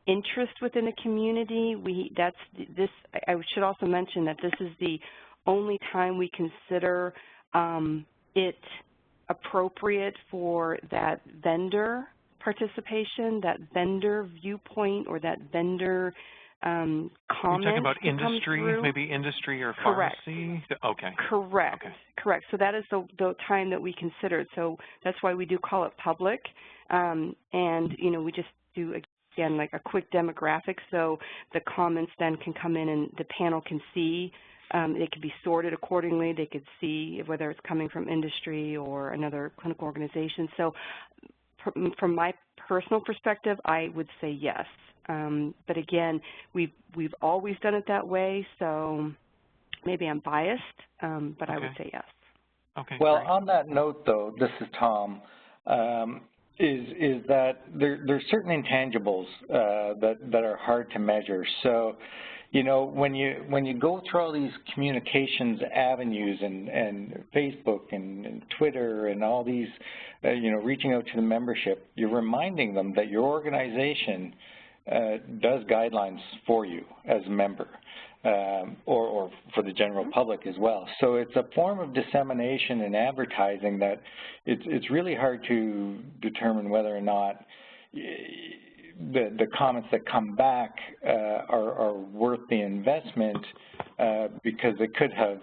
interest within the community. I should also mention that this is the only time we consider it appropriate for that vendor participation, that vendor viewpoint, or that vendor comment. You're talking about industry, maybe industry or pharmacy? Correct. Okay. Correct. Okay. Correct. So that is the time that we consider. So that's why we do call it public. And, we just do, again, like a quick demographic, so the comments then can come in and the panel can see. They can be sorted accordingly. They could see whether it's coming from industry or another clinical organization. So from my personal perspective, I would say yes. But again, we've always done it that way, so maybe I'm biased, but I would say yes. Okay. Well, great. On that note, though, this is Tom. Is that there's certain intangibles that are hard to measure. So, when you go through all these communications avenues and Facebook and Twitter and all these, reaching out to the membership, you're reminding them that your organization does guidelines for you as a member. Or for the general public as well. So it's a form of dissemination and advertising that it's really hard to determine whether or not the comments that come back are worth the investment because it could have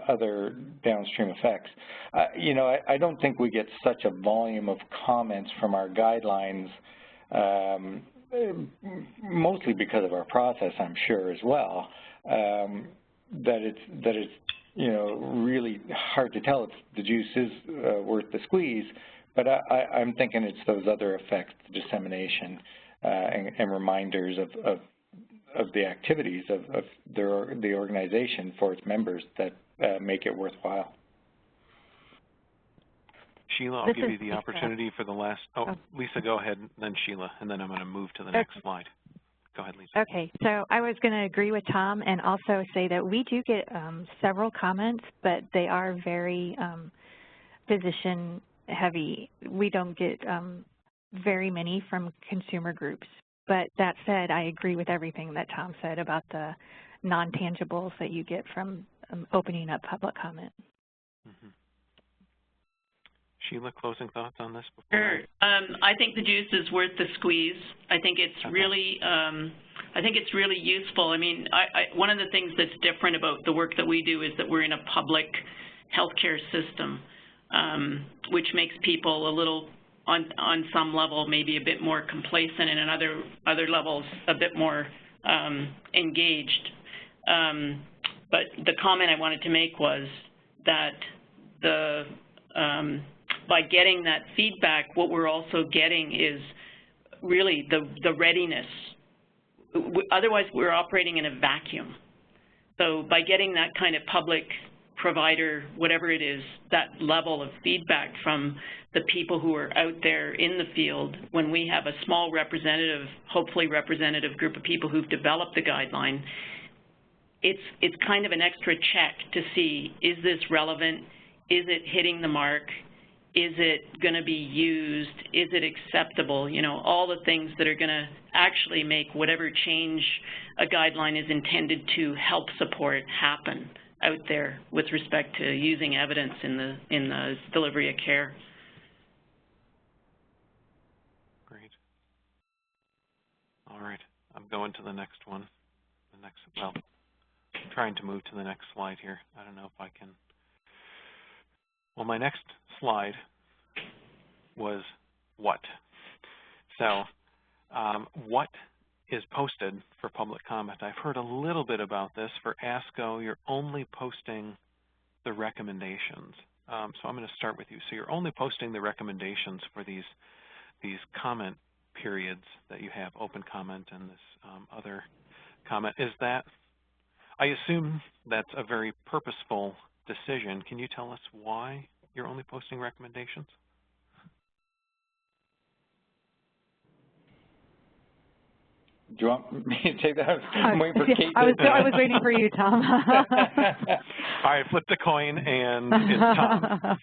other downstream effects. I don't think we get such a volume of comments from our guidelines, mostly because of our process, I'm sure, as well. That it's really hard to tell if the juice is worth the squeeze, but I'm thinking it's those other effects, dissemination and reminders of the activities of the organization for its members that make it worthwhile. Sheila, I'll give you the opportunity for the last. Lisa, go ahead, then Sheila, and then I'm going to move to the next slide. Go ahead, Lisa. Okay, so I was going to agree with Tom and also say that we do get several comments, but they are very physician heavy. We don't get very many from consumer groups. But that said, I agree with everything that Tom said about the non-tangibles that you get from opening up public comment. Mm-hmm. Sheila, closing thoughts on this? Sure. I think the juice is worth the squeeze. I think it's really, useful. I mean, one of the things that's different about the work that we do is that we're in a public healthcare system, which makes people a little, on some level, maybe a bit more complacent, and on other levels, a bit more engaged. But the comment I wanted to make was that by getting that feedback, what we're also getting is really the readiness. Otherwise, we're operating in a vacuum. So by getting that kind of public provider, whatever it is, that level of feedback from the people who are out there in the field, when we have a small representative, hopefully representative group of people who've developed the guideline, it's kind of an extra check to see, is this relevant? Is it hitting the mark? Is it going to be used? Is it acceptable? You know, all the things that are going to actually make whatever change a guideline is intended to help support happen out there with respect to using evidence in the delivery of care. Great. All right, I'm going to the next one. Well, I'm trying to move to the next slide here. I don't know if I can. Well, my next slide was what. So what is posted for public comment? I've heard a little bit about this. For ASCO, you're only posting the recommendations. So I'm going to start with you. So you're only posting the recommendations for these comment periods that you have, open comment and this other comment. Is that, I assume that's a very purposeful decision. Can you tell us why you're only posting recommendations? Do you want me to take that? I'm waiting for Kate. I was waiting for you, Tom. All right, flip the coin, and it's Tom.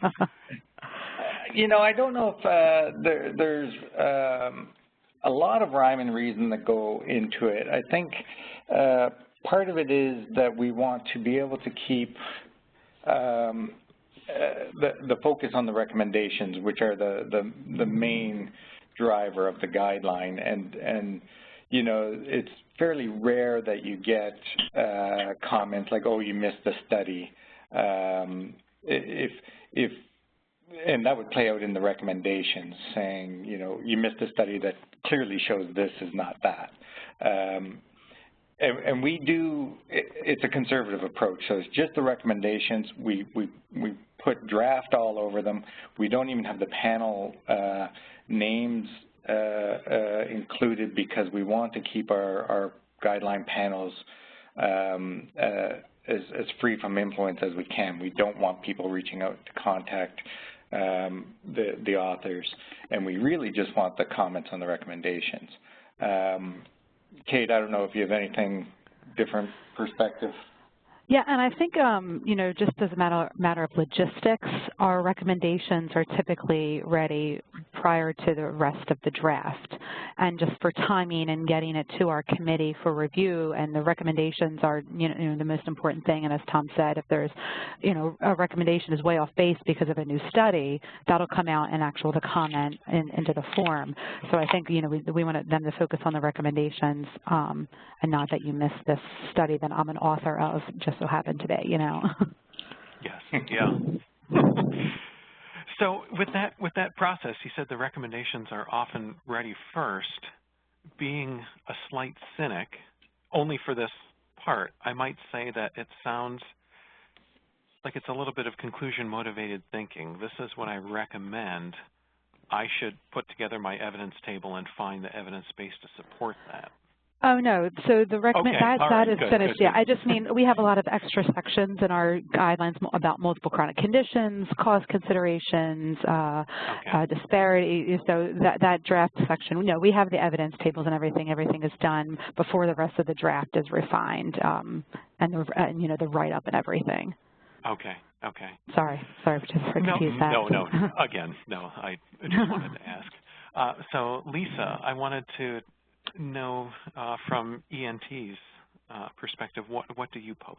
You know, I don't know if there's a lot of rhyme and reason that go into it. I think part of it is that we want to be able to keep the focus on the recommendations, which are the main driver of the guideline, and you know, it's fairly rare that you get comments like, "Oh, you missed the study." And that would play out in the recommendations, saying, you know, you missed a study that clearly shows this is not that. And we do, it's a conservative approach, so it's just the recommendations. We put draft all over them. We don't even have the panel names included because we want to keep our guideline panels as free from influence as we can. We don't want people reaching out to contact the authors, and we really just want the comments on the recommendations. Kate, I don't know if you have anything different perspective. Yeah, and I think, you know, just as a matter of logistics, our recommendations are typically ready prior to the rest of the draft. And just for timing and getting it to our committee for review, and the recommendations are, you know, the most important thing. And as Tom said, if there's, you know, a recommendation is way off base because of a new study, that'll come out in the comment into the form. So I think, you know, we want them to focus on the recommendations and not that you missed this study that I'm an author of, just so happened today, you know. Yes, yeah. So with that process, you said the recommendations are often ready first. Being a slight cynic, only for this part, I might say that it sounds like it's a little bit of conclusion-motivated thinking. This is what I recommend. I should put together my evidence table and find the evidence base to support that. Oh, no. So the that is finished. Good. Yeah, I just mean we have a lot of extra sections in our guidelines about multiple chronic conditions, cost considerations, disparity. So that draft section, no, we have the evidence tables and everything. Everything is done before the rest of the draft is refined, and you know, the write-up and everything. Okay. Sorry for confusing that. No. Again, no. I just wanted to ask. So, Lisa, I wanted to know from ENT's perspective, what do you post?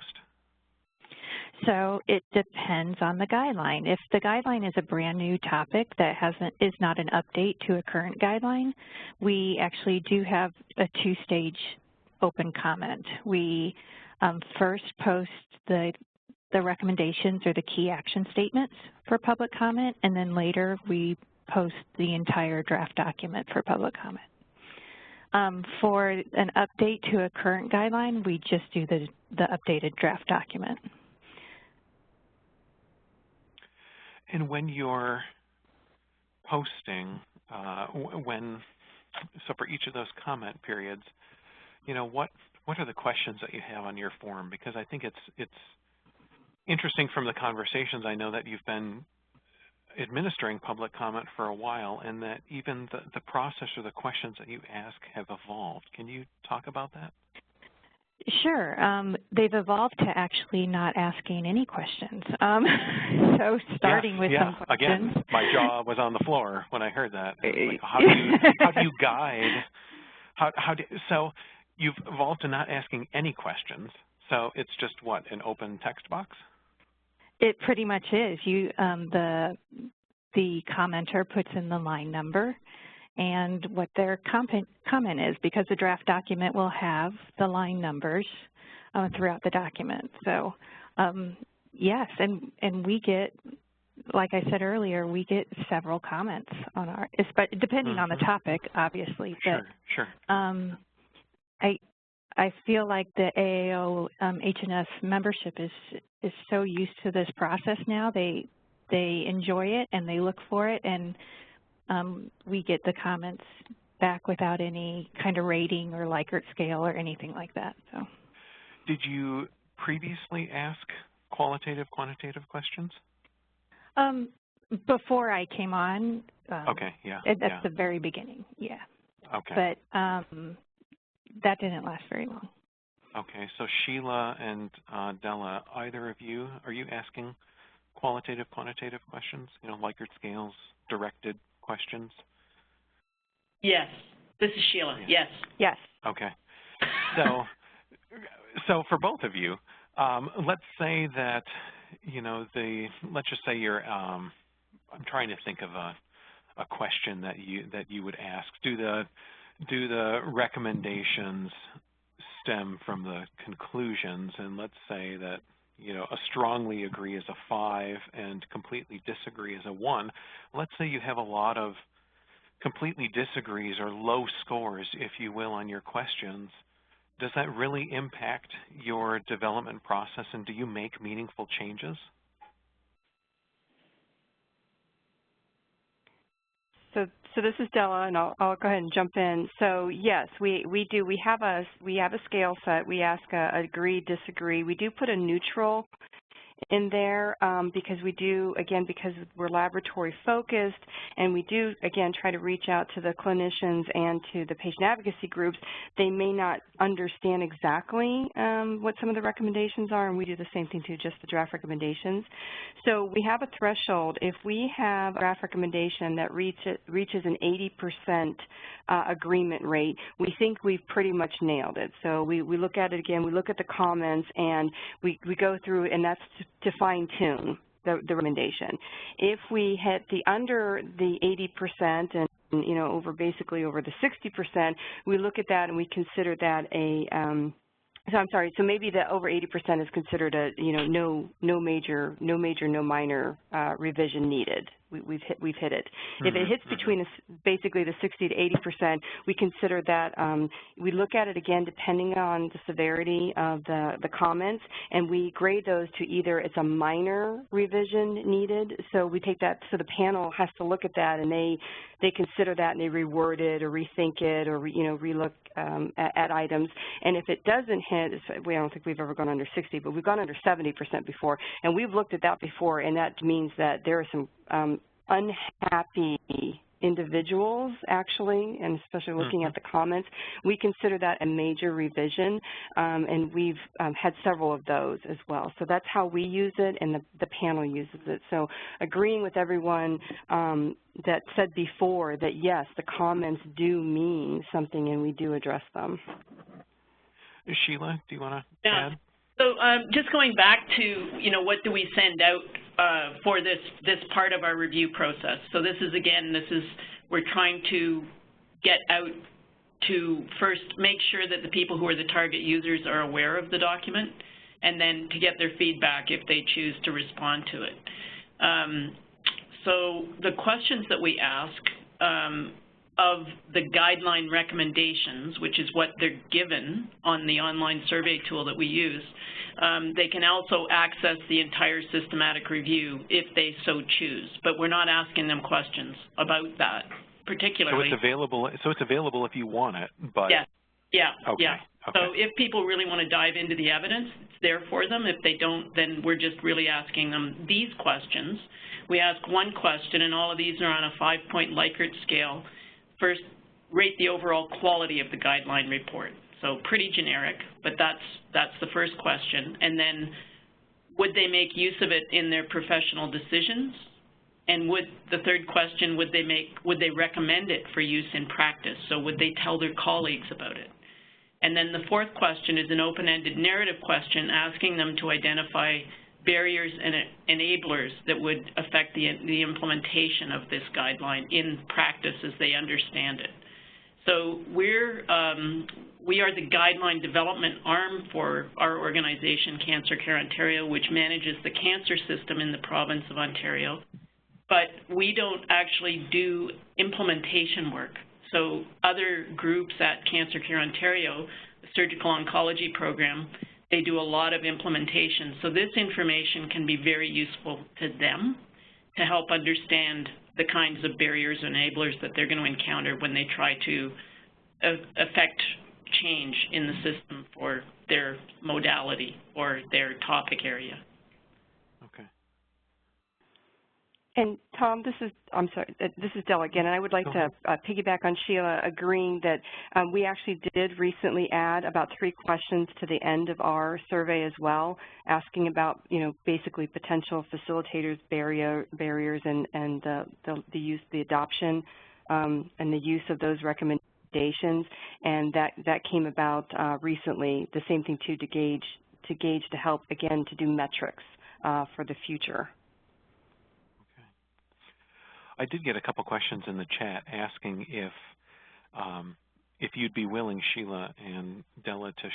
So it depends on the guideline. If the guideline is a brand new topic that is not an update to a current guideline, we actually do have a two-stage open comment. We first post the the recommendations or the key action statements for public comment, and then later we post the entire draft document for public comment. For an update to a current guideline, we just do the updated draft document. And when you're posting, so for each of those comment periods, you know, what are the questions that you have on your form? Because I think it's interesting from the conversations. I know that you've been administering public comment for a while, and that even the process or the questions that you ask have evolved. Can you talk about that? Sure. They've evolved to actually not asking any questions. So starting with some questions. Again, my jaw was on the floor when I heard that. Like, how do you guide? So you've evolved to not asking any questions. So it's just what, an open text box? It pretty much is. The commenter puts in the line number and what their comment is, because the draft document will have the line numbers throughout the document. So yes, and we get, like I said earlier, we get several comments on our, depending on the topic, obviously. But sure. I feel like the AAO Hnsf membership is so used to this process now. They enjoy it and they look for it, and we get the comments back without any kind of rating or Likert scale or anything like that. So, did you previously ask qualitative, quantitative questions? Before I came on. Okay. Yeah. That's the very beginning. Yeah. Okay. But that didn't last very long. Okay. So Sheila and Della, either of you, are you asking qualitative, quantitative questions? You know, Likert scales, directed questions? Yes. This is Sheila. Yes. Yes. Okay. So for both of you, let's say that, you know, let's just say you're, I'm trying to think of a question that you would ask. Do the recommendations stem from the conclusions? And let's say that, you know, a strongly agree is a 5 and completely disagree is a 1. Let's say you have a lot of completely disagrees or low scores, if you will, on your questions. Does that really impact your development process, and do you make meaningful changes? So this is Della, and I'll go ahead and jump in. So yes, we do. We have a scale set. We ask agree, disagree. We do put a neutral in there because we do, again, because we're laboratory focused, and we do, again, try to reach out to the clinicians and to the patient advocacy groups. They may not understand exactly what some of the recommendations are, and we do the same thing too, just the draft recommendations. So we have a threshold. If we have a draft recommendation that reaches an 80% agreement rate, we think we've pretty much nailed it. So we look at it again, we look at the comments, and we go through, and that's to fine-tune the recommendation. If we hit under the 80% and, you know, basically over the 60%, we look at that and we consider that so maybe the over 80% is considered a, you know, no major, no minor revision needed. We've hit it. If it hits between basically the 60 to 80%, we consider that, we look at it again depending on the severity of the comments, and we grade those to either it's a minor revision needed, so we take that, so the panel has to look at that, and they consider that, and they reword it or rethink it or relook at items. And if it doesn't hit, I don't think we've ever gone under 60, but we've gone under 70% before, and we've looked at that before, and that means that there are some unhappy individuals, actually, and especially looking at the comments. We consider that a major revision, and we've had several of those as well. So that's how we use it, and the panel uses it. So agreeing with everyone that said before that, yes, the comments do mean something, and we do address them. Sheila, do you want to add? So just going back to, you know, what do we send out for this part of our review process? So this is, again, we're trying to get out to first make sure that the people who are the target users are aware of the document. and then to get their feedback if they choose to respond to it. So the questions that we ask of the guideline recommendations, which is what they're given on the online survey tool that we use, they can also access the entire systematic review if they so choose, but we're not asking them questions about that particularly. So it's available. So it's available if you want it, but yeah, yeah, okay. yeah. Okay. So if people really want to dive into the evidence, it's there for them. If they don't, then we're just really asking them these questions. We ask one question, and all of these are on a 5-point Likert scale. First, rate the overall quality of the guideline report. So pretty generic, but that's the first question. And then, would they make use of it in their professional decisions? And the third question, would they recommend it for use in practice? So would they tell their colleagues about it? And then the fourth question is an open-ended narrative question asking them to identify barriers and enablers that would affect the implementation of this guideline in practice as they understand it. So we are the guideline development arm for our organization, Cancer Care Ontario, which manages the cancer system in the province of Ontario. But we don't actually do implementation work. So other groups at Cancer Care Ontario, the Surgical Oncology Program, they do a lot of implementation. So this information can be very useful to them to help understand the kinds of barriers and enablers that they're going to encounter when they try to affect change in the system for their modality or their topic area. Okay. And Tom, this is Della again, and I would like to piggyback on Sheila, agreeing that we actually did recently add about 3 questions to the end of our survey as well, asking about, basically potential facilitators, barriers, and the adoption and the use of those recommendations, and that came about recently. The same thing too, to help again to do metrics for the future. I did get a couple questions in the chat asking if you'd be willing, Sheila and Della, to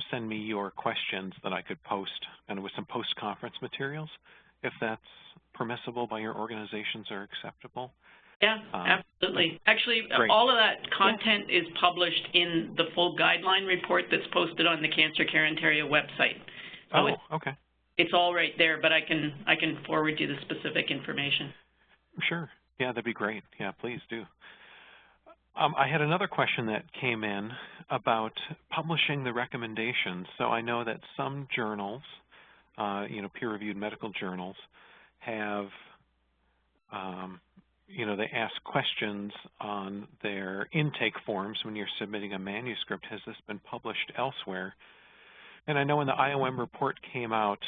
send me your questions that I could post kind of with some post-conference materials, if that's permissible by your organizations or acceptable. Yeah, absolutely. Actually, great. All of that content is published in the full guideline report that's posted on the Cancer Care Ontario website. So okay. It's all right there, but I can forward you the specific information. Sure. Yeah, that'd be great. Yeah, please do. I had another question that came in about publishing the recommendations. So I know that some journals, peer-reviewed medical journals, have, they ask questions on their intake forms when you're submitting a manuscript. Has this been published elsewhere? And I know when the Iom Report came out,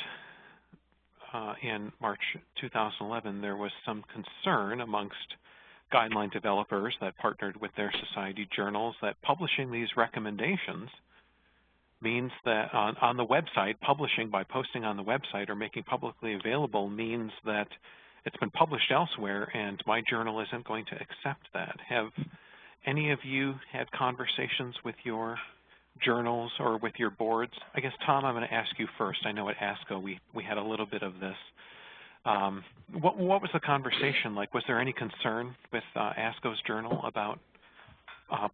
in March 2011, there was some concern amongst guideline developers that partnered with their society journals that publishing these recommendations means that on the website, publishing by posting on the website or making publicly available means that it's been published elsewhere and my journal isn't going to accept that. Have any of you had conversations with your journals or with your boards? I guess, Tom, I'm going to ask you first. I know at ASCO we had a little bit of this. What was the conversation like? Was there any concern with ASCO's journal about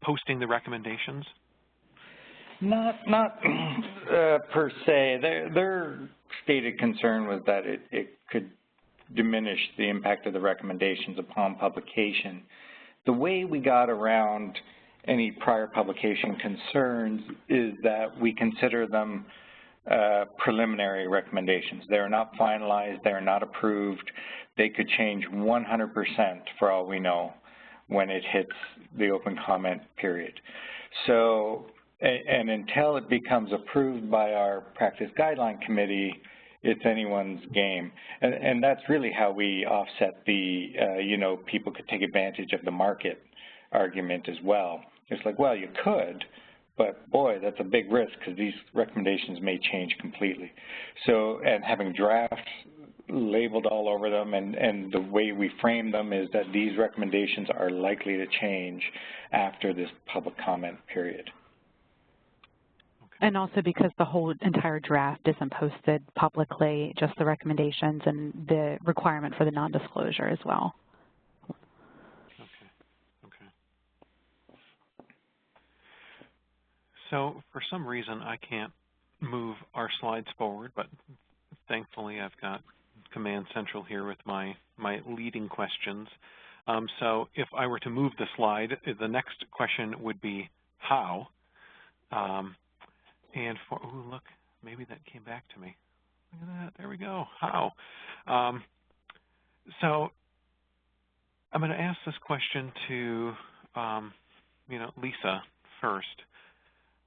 posting the recommendations? Not per se. Their stated concern was that it could diminish the impact of the recommendations upon publication. The way we got around any prior publication concerns is that we consider them preliminary recommendations. They're not finalized, they're not approved. They could change 100% for all we know when it hits the open comment period. So, and until it becomes approved by our practice guideline committee, it's anyone's game. And that's really how we offset the, people could take advantage of the market argument as well. It's like, well, you could, but boy, that's a big risk because these recommendations may change completely. So, and having drafts labeled all over them, and the way we frame them is that these recommendations are likely to change after this public comment period. And also because the whole entire draft isn't posted publicly, just the recommendations and the requirement for the non-disclosure as well. Okay. So for some reason, I can't move our slides forward, but thankfully I've got Command Central here with my leading questions. So if I were to move the slide, the next question would be how. And for, oh, look, maybe that came back to me. Look at that. There we go. How? So I'm going to ask this question to, Lisa first.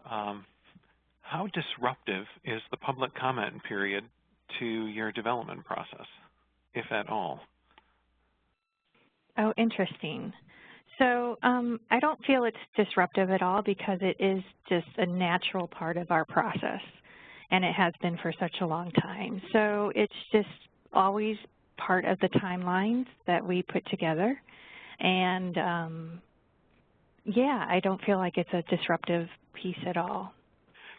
How disruptive is the public comment period to your development process, if at all? Oh, interesting. So I don't feel it's disruptive at all because it is just a natural part of our process, and it has been for such a long time. So it's just always part of the timelines that we put together. And, yeah, I don't feel like it's a disruptive piece at all.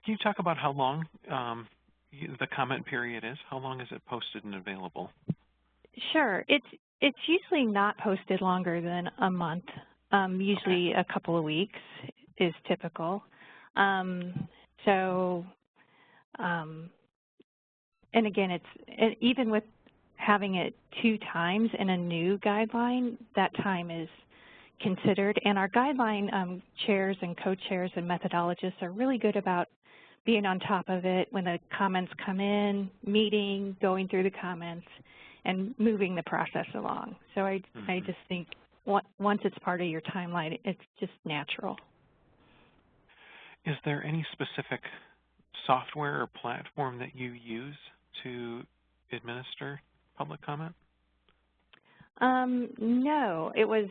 Can you talk about how long the comment period is? How long is it posted and available? Sure. It's usually not posted longer than a month. Usually a couple of weeks is typical. And again, even with having it 2 times in a new guideline, that time is considered. And our guideline chairs and co-chairs and methodologists are really good about being on top of it when the comments come in, meeting, going through the comments, and moving the process along. So I just think once it's part of your timeline, it's just natural. Is there any specific software or platform that you use to administer public comment? No, it was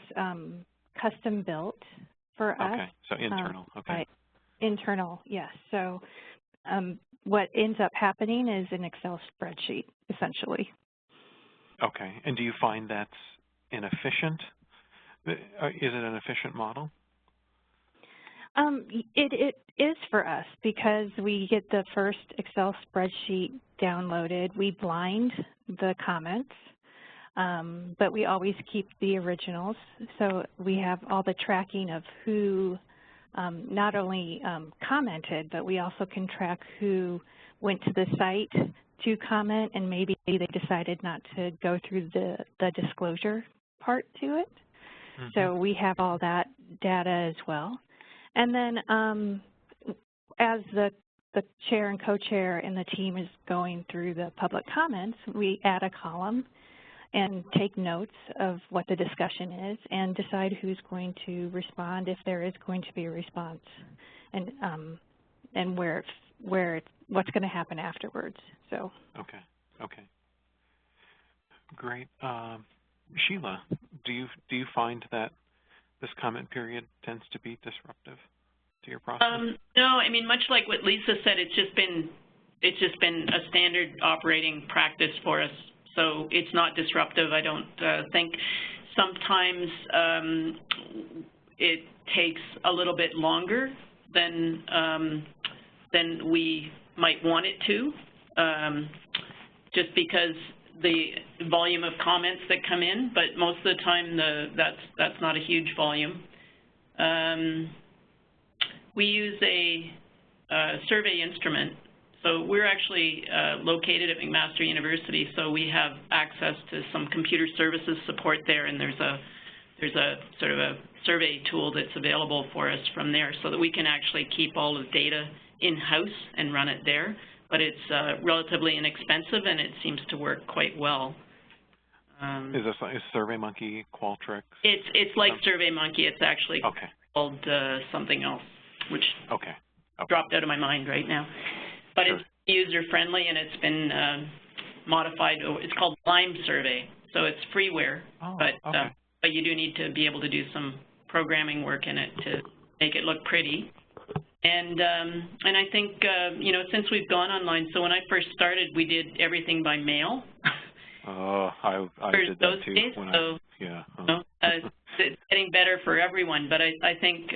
custom built for us. Okay, so internal, okay. Internal, yes. So what ends up happening is an Excel spreadsheet, essentially. Okay, and do you find that's inefficient? Is it an efficient model? It is for us because we get the first Excel spreadsheet downloaded. We blind the comments, but we always keep the originals. So we have all the tracking of who not only commented, but we also can track who went to the site to comment and maybe they decided not to go through the disclosure part to it. Mm-hmm. So we have all that data as well. And then as the chair and co-chair and the team is going through the public comments, we add a column and take notes of what the discussion is and decide who's going to respond if there is going to be a response and what's going to happen afterwards. So. Okay. Great. Sheila, do you find that this comment period tends to be disruptive to your process? No, I mean, much like what Lisa said, it's just been a standard operating practice for us. So it's not disruptive, I don't think. Sometimes it takes a little bit longer than we might want it to, just because the volume of comments that come in, but most of the time that's not a huge volume. We use a survey instrument. So we're actually located at McMaster University, so we have access to some computer services support there, and there's a sort of a survey tool that's available for us from there so that we can actually keep all the data in-house and run it there. But it's relatively inexpensive, and it seems to work quite well. Is SurveyMonkey Qualtrics? It's like SurveyMonkey. It's actually called something else, which dropped out of my mind right now. But it's user-friendly, and it's been modified. It's called Lime Survey, so it's freeware, but you do need to be able to do some programming work in it to make it look pretty. And I think, since we've gone online, so when I first started, we did everything by mail. I did that too. It's getting better for everyone, but I think,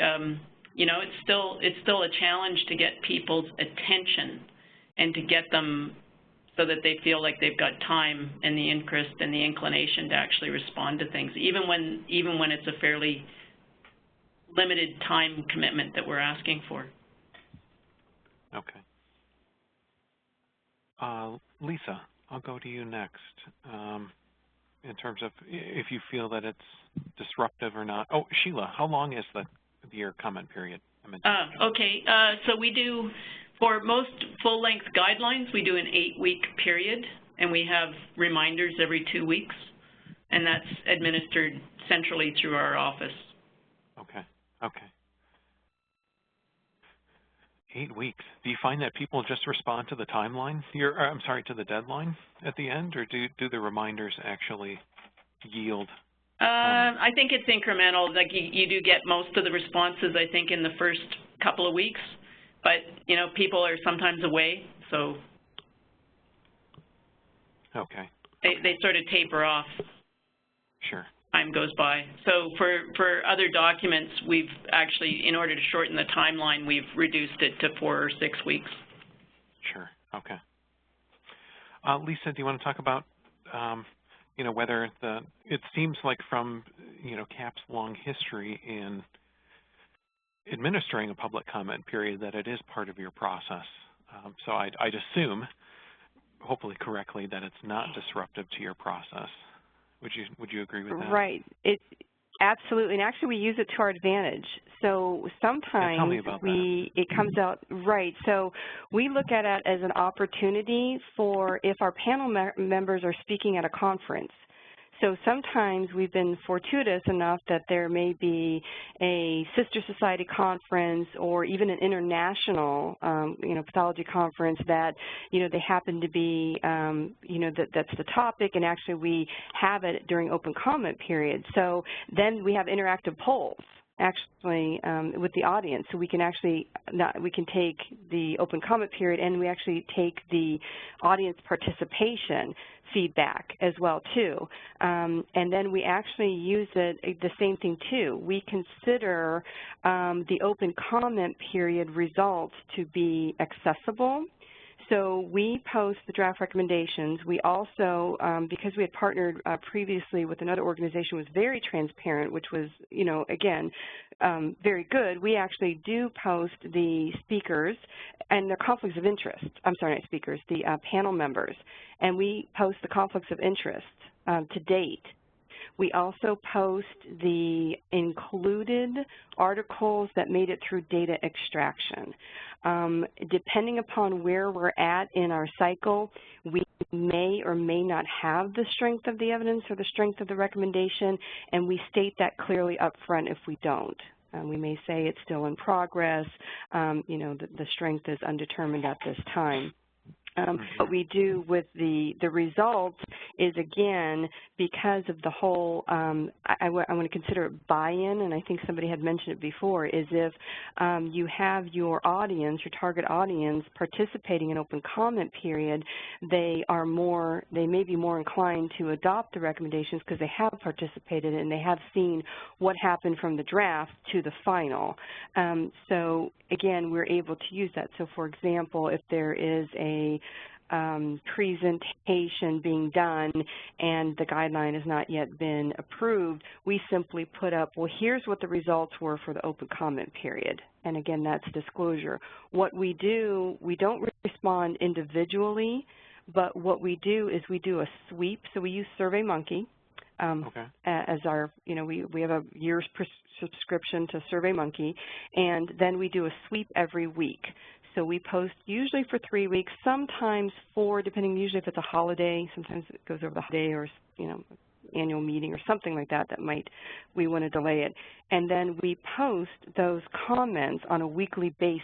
you know, it's still a challenge to get people's attention and to get them so that they feel like they've got time and the interest and the inclination to actually respond to things, even when it's a fairly limited time commitment that we're asking for. Okay. Lisa, I'll go to you next. In terms of if you feel that it's disruptive or not. Oh, Sheila, how long is your comment period? Okay, so we do, for most full-length guidelines, we do an 8-week period, and we have reminders every 2 weeks, and that's administered centrally through our office. Okay, okay. 8 weeks. Do you find that people just respond to the timeline? I'm sorry, to the deadline at the end, or do the reminders actually yield? I think it's incremental. Like you do get most of the responses, I think, in the first couple of weeks, but you know, people are sometimes away, so okay. They sort of taper off. Sure. Time goes by. So for other documents, we've actually, in order to shorten the timeline, we've reduced it to 4 or 6 weeks. Sure. Okay. Lisa, do you want to talk about, you know, whether it seems like from, you know, CAP's long history in administering a public comment period that it is part of your process. So I'd assume, hopefully correctly, that it's not disruptive to your process. Would you agree with that? Right. Absolutely, and actually we use it to our advantage. So sometimes it comes out right. So we look at it as an opportunity for if our panel members are speaking at a conference. So sometimes we've been fortuitous enough that there may be a sister society conference or even an international, you know, pathology conference that, you know, they happen to be, you know, that's the topic, and actually we have it during open comment period. So then we have interactive polls actually with the audience, so we can actually we can take the open comment period and we actually take the audience participation feedback as well too, and then we actually use it the same thing too. We consider the open comment period results to be accessible. So we post the draft recommendations. We also, because we had partnered previously with another organization, was very transparent, which was, you know, again, very good. We actually do post the speakers and their conflicts of interest. I'm sorry, not speakers, the panel members. And we post the conflicts of interest to date. We also post the included articles that made it through data extraction. Depending upon where we're at in our cycle, we may or may not have the strength of the evidence or the strength of the recommendation, and we state that clearly up front if we don't. We may say it's still in progress, you know, the strength is undetermined at this time. What we do with the results is, again, because of the whole, I want to consider it buy-in, and I think somebody had mentioned it before, is if you have your audience, your target audience, participating in open comment period, they may be more inclined to adopt the recommendations because they have participated and they have seen what happened from the draft to the final. So, again, we're able to use that. So, for example, if there is a presentation being done and the guideline has not yet been approved, we simply put up, well, here's what the results were for the open comment period. And again, that's disclosure. What we do, we don't respond individually, but what we do is we do a sweep. So we use SurveyMonkey as our, you know, we have a year's subscription to SurveyMonkey, and then we do a sweep every week. So we post usually for 3 weeks, sometimes 4, depending, usually if it's a holiday, sometimes it goes over the holiday or, you know, annual meeting or something like that we want to delay it. And then we post those comments on a weekly basis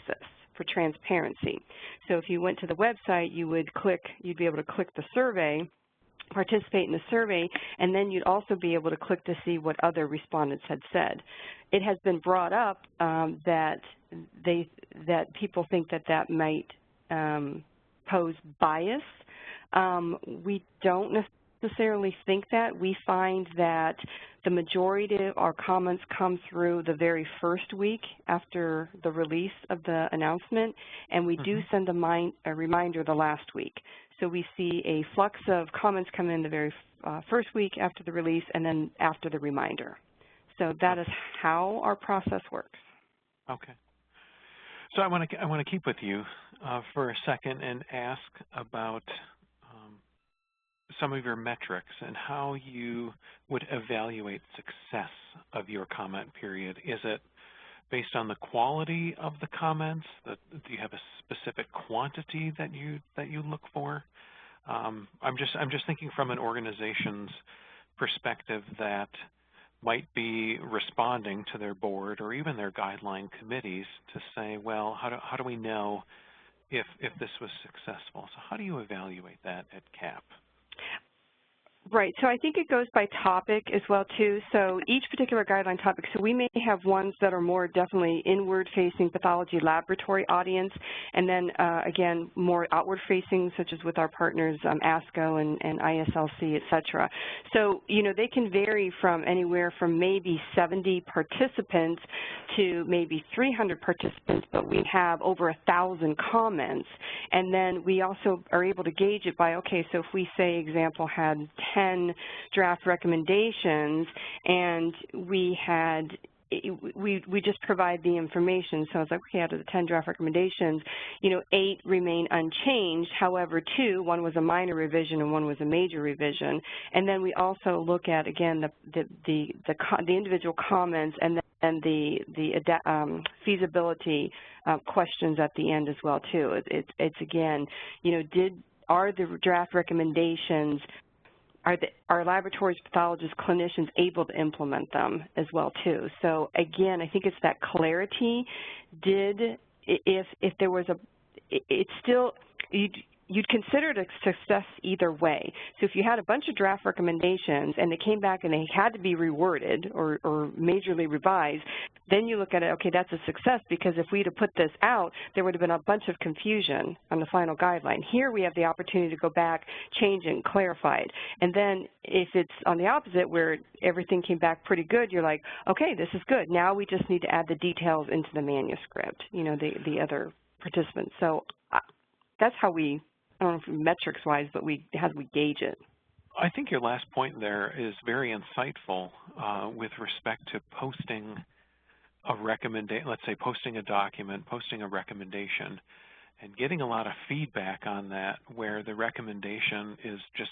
for transparency. So if you went to the website, you'd be able to click the survey, participate in the survey, and then you'd also be able to click to see what other respondents had said. It has been brought up that people think that might pose bias. We don't necessarily think that. We find that the majority of our comments come through the very first week after the release of the announcement, and we do send a reminder the last week. So we see a flux of comments come in the very first week after the release and then after the reminder. So that is how our process works. Okay. So I want to keep with you for a second and ask about some of your metrics and how you would evaluate success of your comment period. Is it based on the quality of the comments? Do you have a specific quantity that you look for? I'm just thinking from an organization's perspective that might be responding to their board or even their guideline committees to say, well, how do we know if this was successful? So how do you evaluate that at CAP? Right. So I think it goes by topic as well, too. So each particular guideline topic, so we may have ones that are more definitely inward-facing pathology laboratory audience, and then, again, more outward-facing, such as with our partners, ASCO and ISLC, et cetera. So, you know, they can vary from anywhere from maybe 70 participants to maybe 300 participants, but we have over 1,000 comments. And then we also are able to gauge it by, okay, so if we say, example, had 10 draft recommendations and we just provide the information. So it's like, okay, out of the 10 draft recommendations, you know, 8 remain unchanged. However, one was a minor revision and one was a major revision. And then we also look at, again, the individual comments and then the feasibility questions at the end as well, too. It's again, you know, are the draft recommendations, are laboratories, pathologists, clinicians able to implement them as well, too? So, again, I think it's that clarity. If there was it's still, you'd consider it a success either way. So if you had a bunch of draft recommendations and they came back and they had to be reworded or majorly revised, then you look at it, okay, that's a success, because if we'd have put this out, there would have been a bunch of confusion on the final guideline. Here we have the opportunity to go back, change it, and clarify it. And then if it's on the opposite, where everything came back pretty good, you're like, okay, this is good. Now we just need to add the details into the manuscript, you know, the other participants. So that's how we, I don't know if metrics-wise, but how do we gauge it? I think your last point there is very insightful with respect to posting a recommendation, let's say posting a document, posting a recommendation, and getting a lot of feedback on that where the recommendation is just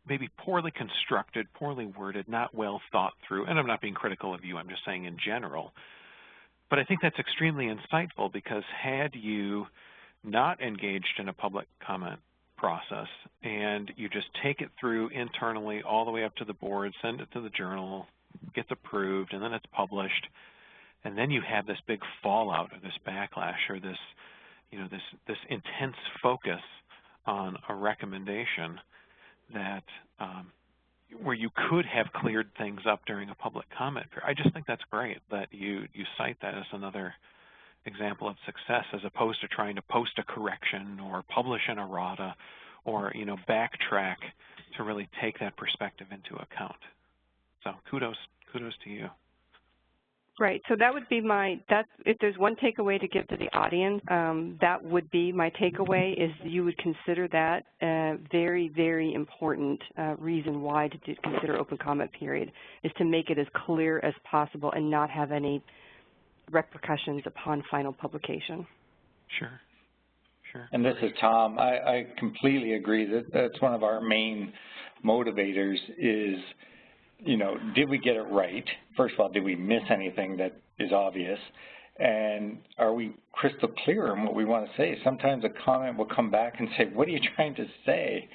maybe poorly constructed, poorly worded, not well thought through. And I'm not being critical of you, I'm just saying in general. But I think that's extremely insightful, because had you not engaged in a public comment process and you just take it through internally all the way up to the board, send it to the journal, gets approved, and then it's published, and then you have this big fallout or this backlash or this, you know, this intense focus on a recommendation that where you could have cleared things up during a public comment period. I just think that's great that you cite that as another example of success, as opposed to trying to post a correction or publish an errata or, you know, backtrack to really take that perspective into account. So kudos to you. Right. So that would be if there's one takeaway to give to the audience, that would be my takeaway, is you would consider that a very, very important reason why to consider open comment period, is to make it as clear as possible and not have any repercussions upon final publication. Sure. And this is Tom. I completely agree that that's one of our main motivators is, you know, did we get it right? First of all, did we miss anything that is obvious? And are we crystal clear on what we want to say? Sometimes a comment will come back and say, what are you trying to say?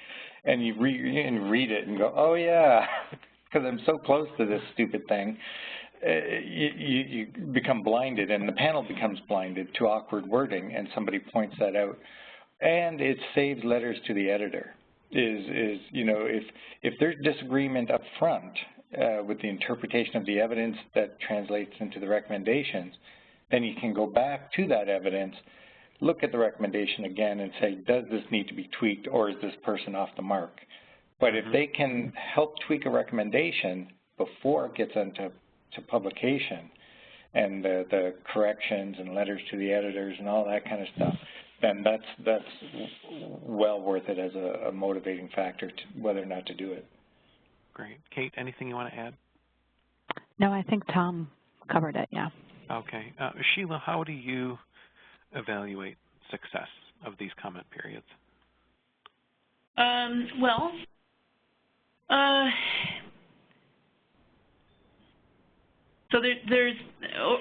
And you read it and go, oh, yeah, because I'm so close to this stupid thing. You become blinded, and the panel becomes blinded to awkward wording, and somebody points that out. And it saves letters to the editor. You know, if there's disagreement up front with the interpretation of the evidence that translates into the recommendations, then you can go back to that evidence, look at the recommendation again, and say, does this need to be tweaked, or is this person off the mark? But if they can help tweak a recommendation before it gets into publication, and the corrections and letters to the editors and all that kind of stuff, then that's well worth it as a motivating factor to whether or not to do it. Great. Kate, anything you want to add? No, I think Tom covered it, yeah. Okay. Sheila, how do you evaluate success of these comment periods? So there's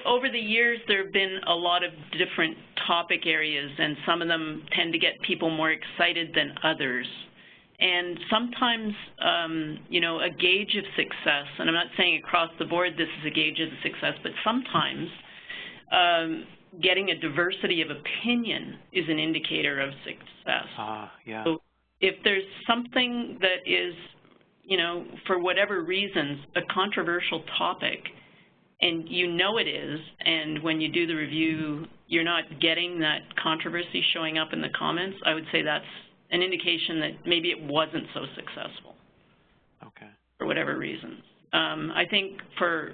over the years there have been a lot of different topic areas, and some of them tend to get people more excited than others. And sometimes, you know, a gauge of success, and I'm not saying across the board this is a gauge of success, but sometimes getting a diversity of opinion is an indicator of success. Yeah. So if there's something that is, you know, for whatever reasons, a controversial topic, and you know it is, and when you do the review, you're not getting that controversy showing up in the comments, I would say that's an indication that maybe it wasn't so successful. Okay. For whatever reasons. I think the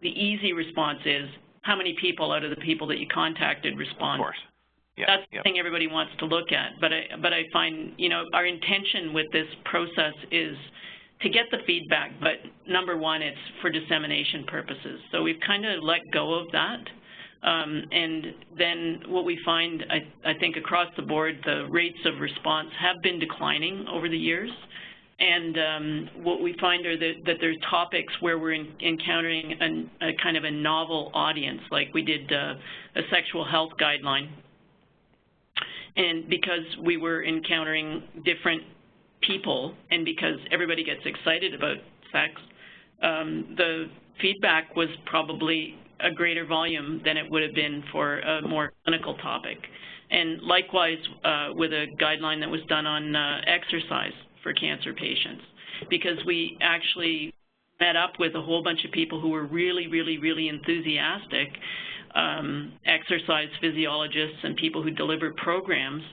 easy response is how many people out of the people that you contacted respond. Of course. Yeah. That's the thing everybody wants to look at. But I find, you know, our intention with this process is to get the feedback, but number one, it's for dissemination purposes. So we've kind of let go of that. And then what we find, I think across the board, the rates of response have been declining over the years. And what we find are that there's topics where we're encountering a kind of a novel audience, like we did a sexual health guideline. And because we were encountering different people, and because everybody gets excited about sex, the feedback was probably a greater volume than it would have been for a more clinical topic. And likewise with a guideline that was done on exercise for cancer patients, because we actually met up with a whole bunch of people who were really, really, really enthusiastic, exercise physiologists and people who deliver programs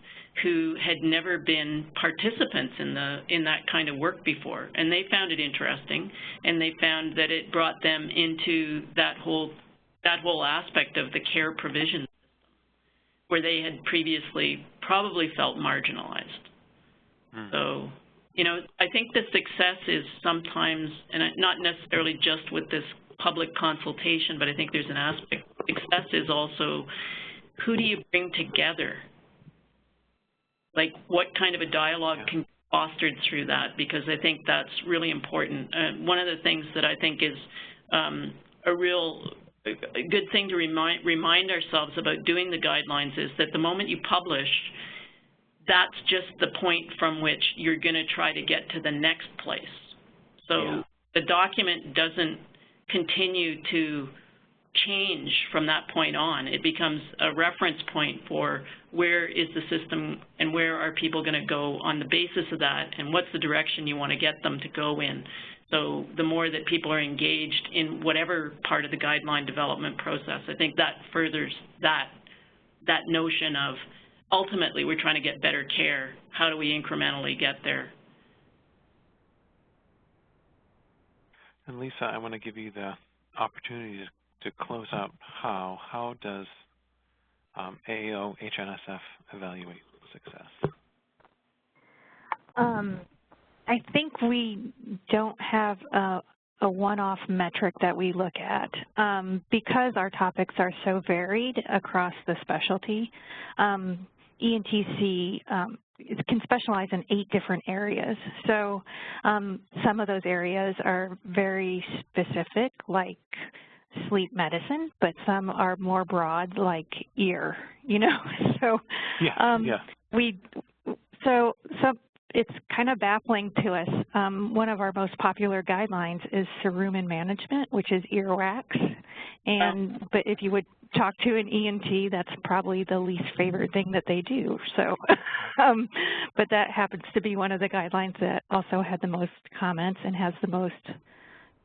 who had never been participants in that kind of work before. And they found it interesting, and they found that it brought them into that whole aspect of the care provision system, where they had previously probably felt marginalized. So, you know, I think the success is sometimes, and not necessarily just with this public consultation, but I think there's an aspect. Success is also, who do you bring together? Like, what kind of a dialogue can be fostered through that? Because I think that's really important. One of the things that I think is a good thing to remind ourselves about doing the guidelines is that the moment you publish, that's just the point from which you're going to try to get to the next place. So the document doesn't continue to change from that point on. It becomes a reference point for where is the system and where are people going to go on the basis of that, and what's the direction you want to get them to go in. So the more that people are engaged in whatever part of the guideline development process, I think that furthers that notion of ultimately we're trying to get better care. How do we incrementally get there? And Lisa, I want to give you the opportunity to close out how does AAO Hnsf evaluate success? I think we don't have a one-off metric that we look at because our topics are so varied across the specialty. ENTC can specialize in 8 different areas. So some of those areas are very specific, like sleep medicine, but some are more broad, like ear, you know. So it's kind of baffling to us. One of our most popular guidelines is cerumen management, which is earwax. And but if you would talk to an ENT, that's probably the least favorite thing that they do. So, but that happens to be one of the guidelines that also had the most comments and has the most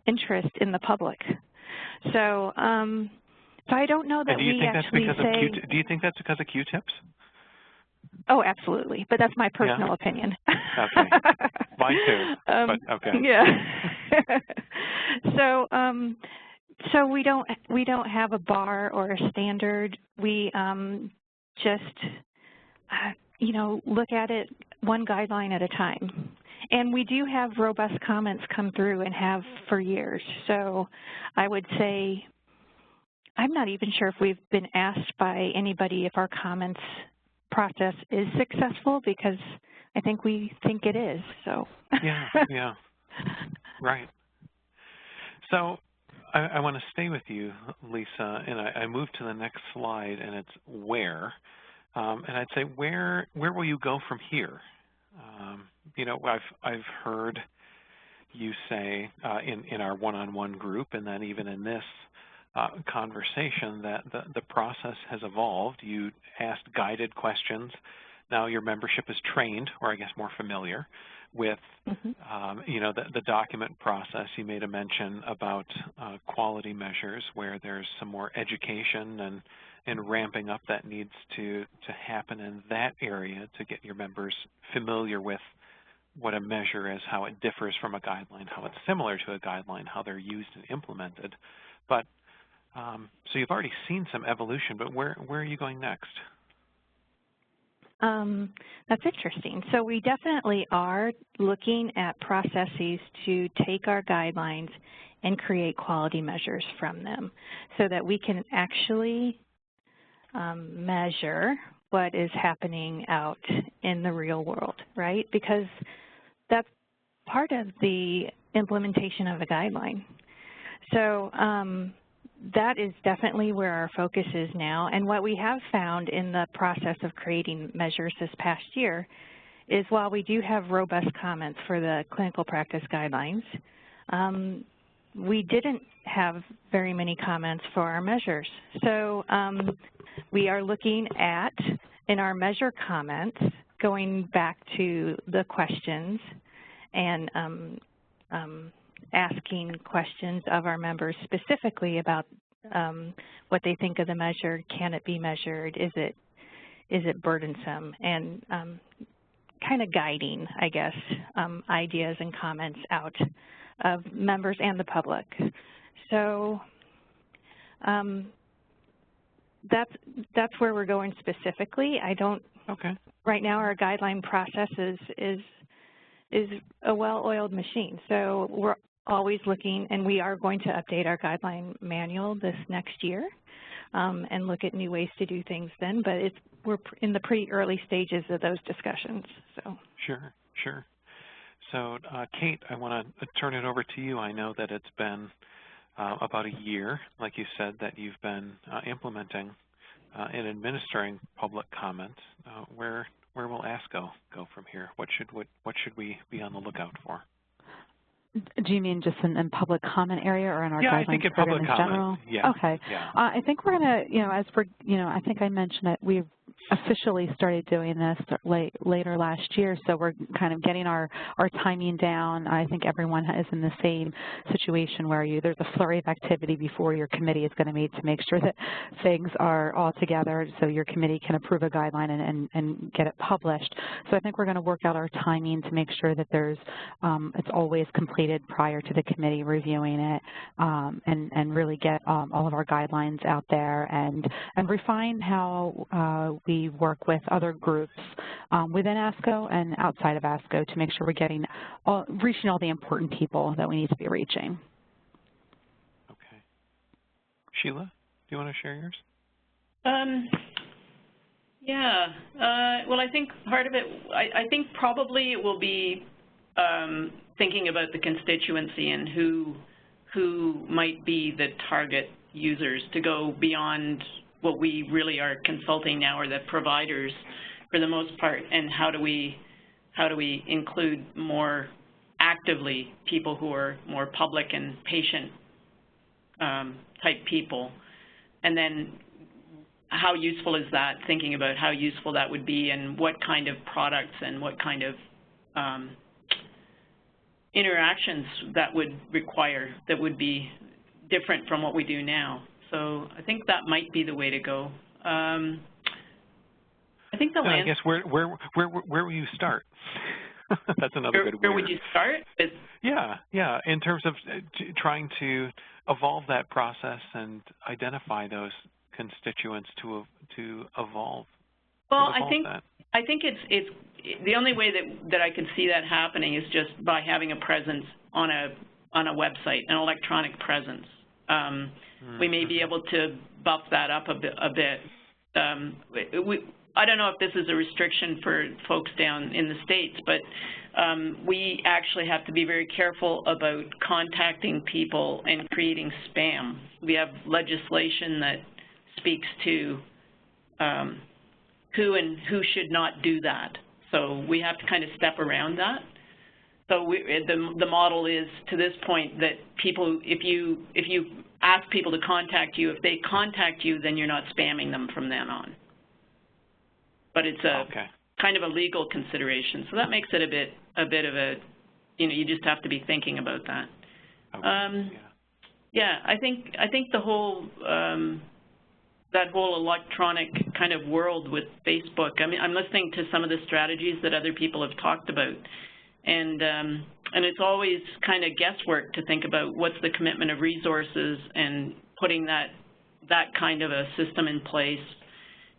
interest in the public. So, so I don't know that we actually say. Do you think that's because of Q-tips? Oh, absolutely. But that's my personal opinion. Okay. Mine too. But okay. Yeah. So we don't have a bar or a standard. We just look at it one guideline at a time. And we do have robust comments come through and have for years. So I would say I'm not even sure if we've been asked by anybody if our comments process is successful, because I think we think it is. So yeah, right. So I want to stay with you, Lisa, and I move to the next slide, and it's where. And I'd say where will you go from here? I've heard you say in our one-on-one group, and then even in this conversation, that the process has evolved. You asked guided questions. Now your membership is trained, or I guess more familiar, with the document process. You made a mention about quality measures, where there's some more education and ramping up that needs to happen in that area to get your members familiar with what a measure is, how it differs from a guideline, how it's similar to a guideline, how they're used and implemented. But so you've already seen some evolution, but where are you going next? That's interesting. So we definitely are looking at processes to take our guidelines and create quality measures from them so that we can actually measure what is happening out in the real world, right? Because that's part of the implementation of a guideline. So that is definitely where our focus is now. And what we have found in the process of creating measures this past year is, while we do have robust comments for the clinical practice guidelines, we didn't have very many comments for our measures. So we are looking at, in our measure comments, going back to the questions and asking questions of our members specifically about what they think of the measure. Can it be measured? Is it burdensome? And kind of guiding, I guess, ideas and comments out of members and the public. So that's where we're going specifically. I don't. Okay. Right now, our guideline process is a well-oiled machine. So we're always looking, and we are going to update our guideline manual this next year and look at new ways to do things then. But we're in the pretty early stages of those discussions. So. Sure. So, Kate, I want to turn it over to you. I know that it's been about a year, like you said, that you've been implementing and administering public comment. Where will ASCO go from here? What should we be on the lookout for? Do you mean just in public comment area or in our guidelines? I think in public comment. General? Yeah. Okay. Yeah. I think we're going to, as we're, I think I mentioned it, we've officially started doing this later last year, so we're kind of getting our timing down. I think everyone is in the same situation where there's a flurry of activity before your committee is going to meet to make sure that things are all together so your committee can approve a guideline and get it published. So I think we're going to work out our timing to make sure that it's always completed prior to the committee reviewing it, and really get all of our guidelines out there and refine how we work with other groups within ASCO and outside of ASCO to make sure we're reaching all the important people that we need to be reaching. Okay. Sheila, do you want to share yours? Yeah. Well, I think part of it, I think probably it will be thinking about the constituency and who might be the target users, to go beyond what we really are consulting now, or the providers for the most part, and how do we include more actively people who are more public and patient type people. And then how useful is that, thinking about how useful that would be and what kind of products and what kind of interactions that would require that would be different from what we do now. So I think that might be the way to go. I think the I guess where will you start? That's another good way. Where would you start? Yeah. In terms of trying to evolve that process and identify those constituents to evolve. Well, I think it's the only way that I could see that happening is just by having a presence on a website, an electronic presence. We may be able to buff that up a bit. I don't know if this is a restriction for folks down in the States, but we actually have to be very careful about contacting people and creating spam. We have legislation that speaks to who should not do that. So we have to kind of step around that. So the model is, to this point, that people, if you ask people to contact you, if they contact you, then you're not spamming them from then on. But it's a kind of a legal consideration, so that makes it a bit of a, you just have to be thinking about that. Yeah, I think the whole that whole electronic kind of world with Facebook. I mean, I'm listening to some of the strategies that other people have talked about, and it's always kind of guesswork to think about what's the commitment of resources and putting that kind of a system in place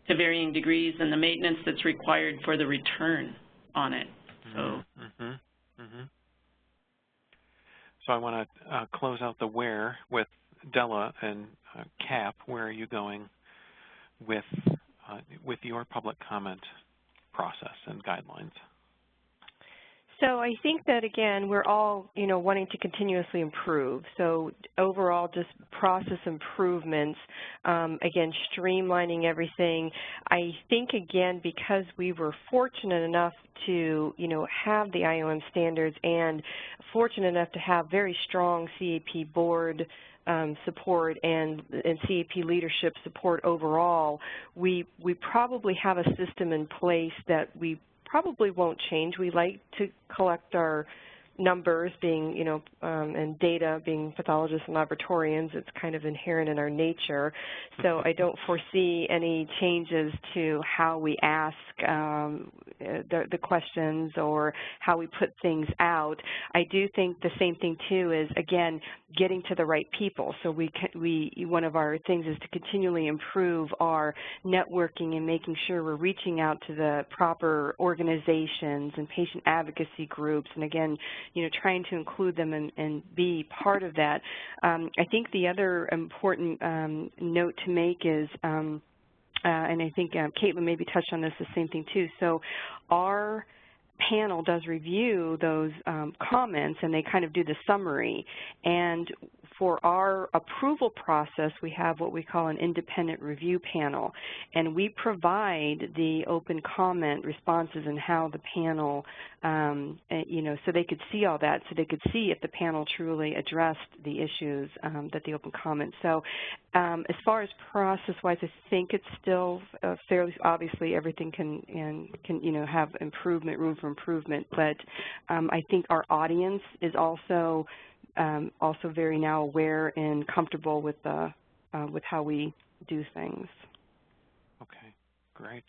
to varying degrees, and the maintenance that's required for the return on it. So, So I want to close out the where with Della and Cap. Where are you going with your public comment process and guidelines? So I think that, again, we're all, wanting to continuously improve. So overall, just process improvements, again, streamlining everything. I think, again, because we were fortunate enough to, have the IOM standards and fortunate enough to have very strong CAP board support and CAP leadership support overall, we probably have a system in place that we probably won't change. We like to collect our numbers being, and data being pathologists and laboratorians. It's kind of inherent in our nature. So I don't foresee any changes to how we ask the questions or how we put things out. I do think the same thing too is, again, getting to the right people. So one of our things is to continually improve our networking and making sure we're reaching out to the proper organizations and patient advocacy groups, and again, trying to include them and be part of that. I think the other important note to make is, and I think Caitlin maybe touched on this, the same thing too. So our panel does review those comments, and they kind of do the summary. And for our approval process, we have what we call an independent review panel, and we provide the open comment responses and how the panel, so they could see all that, so they could see if the panel truly addressed the issues that the open comment. So as far as process-wise, I think it's still fairly, obviously everything can have improvement, room for improvement, but I think our audience is also very now aware and comfortable with how we do things. Okay, great.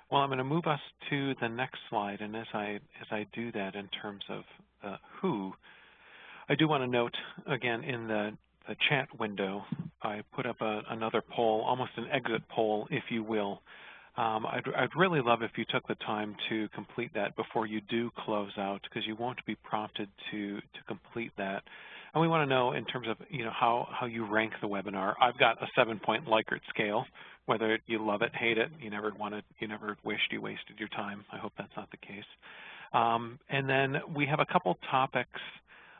Well, I'm going to move us to the next slide, and as I do that in terms of who, I do want to note again in the chat window, I put up another poll, almost an exit poll, if you will. I'd really love if you took the time to complete that before you do close out, because you won't be prompted to complete that. And we want to know in terms of how you rank the webinar. I've got a 7-point Likert scale. Whether you love it, hate it, you never wished you wasted your time. I hope that's not the case. And then we have a couple topics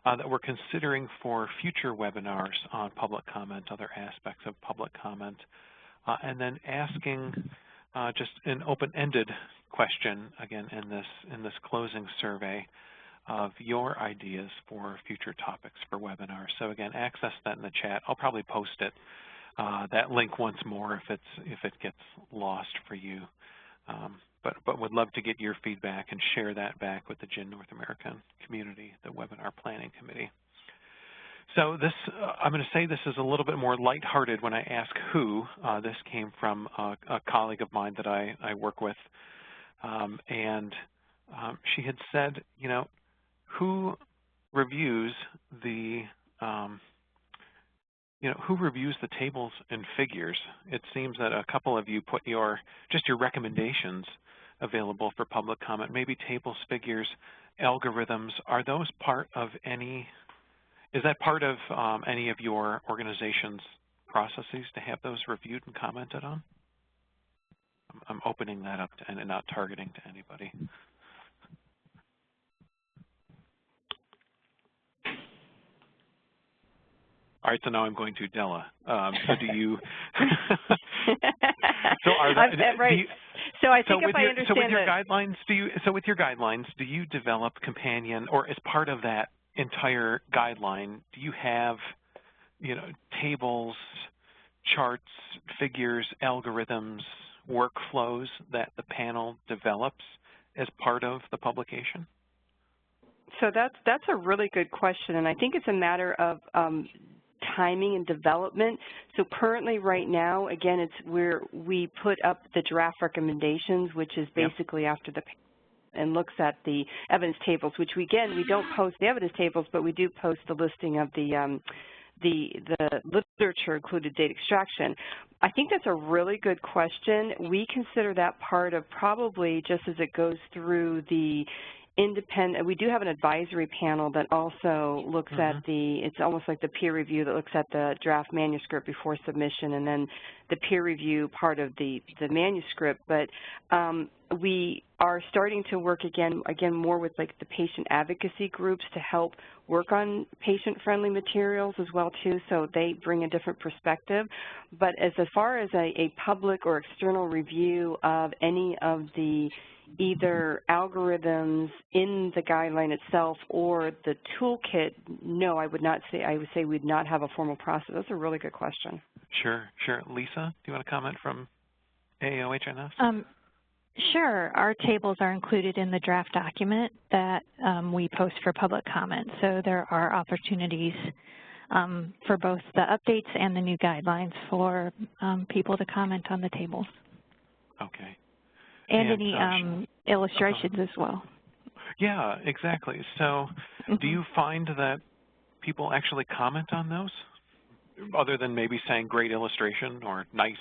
that we're considering for future webinars on public comment, other aspects of public comment, and then asking just an open-ended question, again, in this closing survey of your ideas for future topics for webinars. So again, access that in the chat. I'll probably post it, that link once more if it gets lost for you. But would love to get your feedback and share that back with the GIN North American community, the Webinar Planning Committee. So this, I'm going to say this is a little bit more lighthearted when I ask who. This came from a colleague of mine that I work with, and she had said, you know, who reviews the who reviews the tables and figures? It seems that a couple of you put your recommendations available for public comment. Maybe tables, figures, algorithms. Are those part of any? Is that part of any of your organization's processes to have those reviewed and commented on? I'm opening that up to, and not targeting to anybody. All right, so now I'm going to Della. So do you? So are that, right. So I think if I understand so with your guidelines, with your guidelines, do you develop companion, or as part of that entire guideline, do you have, you know, tables, charts, figures, algorithms, workflows that the panel develops as part of the publication? So that's a really good question, and I think it's a matter of timing and development. So currently, right now, again, it's where we put up the draft recommendations, which is basically after the and looks at the evidence tables, which we don't post the evidence tables, but we do post the listing of the literature included data extraction. I think that's a really good question. We consider that part of probably just as it goes through the independent, we do have an advisory panel that also looks at it's almost like the peer review that looks at the draft manuscript before submission, and then the peer review part of the manuscript. But we are starting to work again more with like the patient advocacy groups to help work on patient-friendly materials as well too, so they bring a different perspective. But as far as a public or external review of any of the either algorithms in the guideline itself or the toolkit, no, I would say we'd not have a formal process. That's a really good question. Sure. Lisa, do you want to comment from AAO-HNS? Sure. Our tables are included in the draft document that we post for public comment. So there are opportunities for both the updates and the new guidelines for people to comment on the tables. Okay. And any illustrations as well. Yeah, exactly. So do you find that people actually comment on those, other than maybe saying great illustration or nice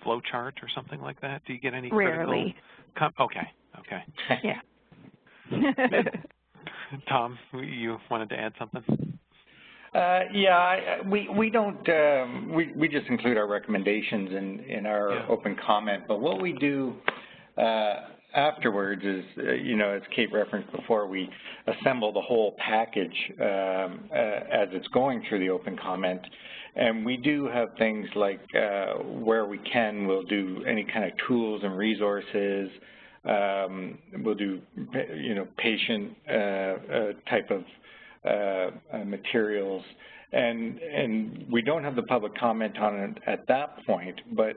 flow chart or something like that? Do you get any Rarely. Okay. Yeah. Tom, you wanted to add something? We don't, we just include our recommendations in our open comment, but what we do afterwards is, as Kate referenced before, we assemble the whole package as it's going through the open comment, and we do have things like where we can, we'll do any kind of tools and resources. We'll do, patient type of materials, and we don't have the public comment on it at that point, but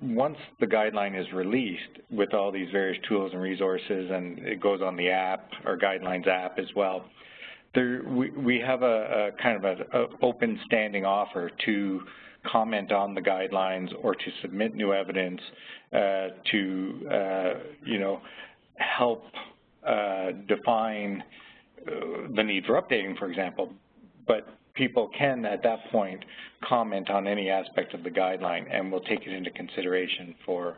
once the guideline is released with all these various tools and resources, and it goes on the app, our guidelines app as well, we have a kind of an open standing offer to comment on the guidelines or to submit new evidence to help define the need for updating, for example. But people can, at that point, comment on any aspect of the guideline, and we'll take it into consideration for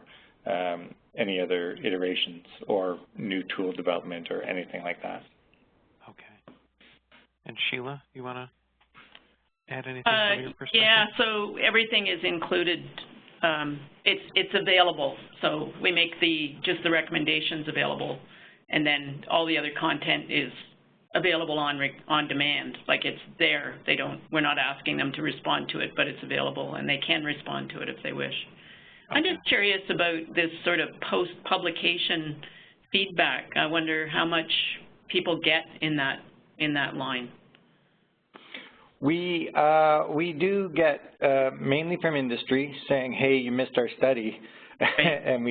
any other iterations or new tool development or anything like that. Okay. And Sheila, you want to add anything from your perspective? Yeah, so everything is included. It's available. So we make just the recommendations available, and then all the other content is available on demand. Like, it's there. We're not asking them to respond to it, but it's available, and they can respond to it if they wish. Okay. I'm just curious about this sort of post-publication feedback. I wonder how much people get in that line. We do get mainly from industry saying, hey, you missed our study. Right. And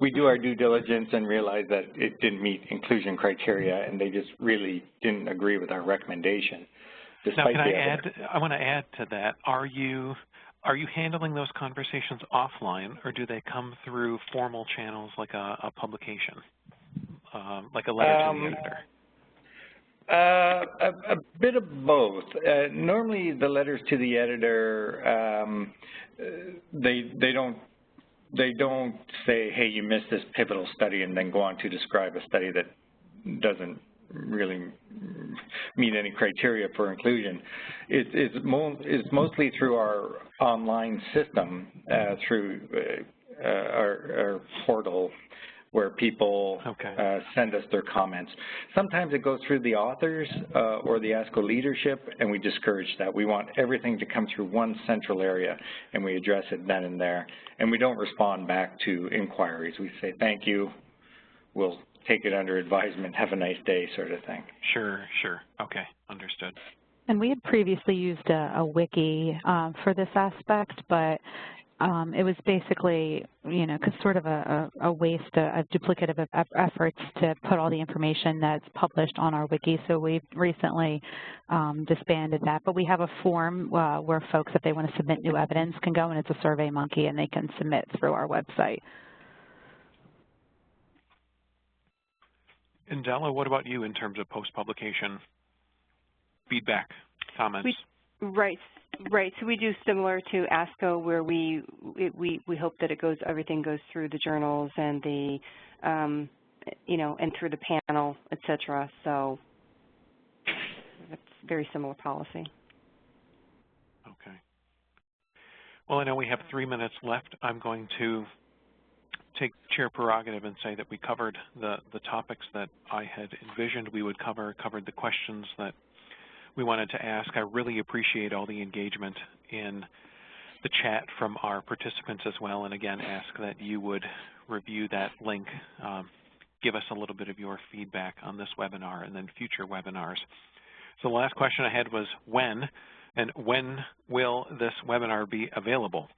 we do our due diligence and realize that it didn't meet inclusion criteria, and they just really didn't agree with our recommendation. Now, can I want to add to that. Are you handling those conversations offline, or do they come through formal channels like a publication, like a letter to the editor? A bit of both. Normally, the letters to the editor, they don't say, "Hey, you missed this pivotal study," and then go on to describe a study that doesn't really meet any criteria for inclusion. It's mostly through our online system, through our portal, where people send us their comments. Sometimes it goes through the authors or the ASCO leadership, and we discourage that. We want everything to come through one central area, and we address it then and there. And we don't respond back to inquiries. We say, thank you, we'll take it under advisement, have a nice day, sort of thing. Sure. Okay, understood. And we had previously used a wiki for this aspect, but it was basically, sort of a waste, a duplicative efforts to put all the information that's published on our wiki. So we've recently disbanded that. But we have a form where folks, if they want to submit new evidence, can go, and it's a SurveyMonkey, and they can submit through our website. And Della, what about you in terms of post-publication feedback, comments? Right. So we do similar to ASCO, where we hope that everything goes through the journals and the and through the panel, etc. So it's very similar policy. Okay. Well, I know we have 3 minutes left. I'm going to take chair prerogative and say that we covered the topics that I had envisioned we would covered the questions that we wanted to ask. I really appreciate all the engagement in the chat from our participants as well, and again ask that you would review that link, give us a little bit of your feedback on this webinar and then future webinars. So the last question I had was when will this webinar be available?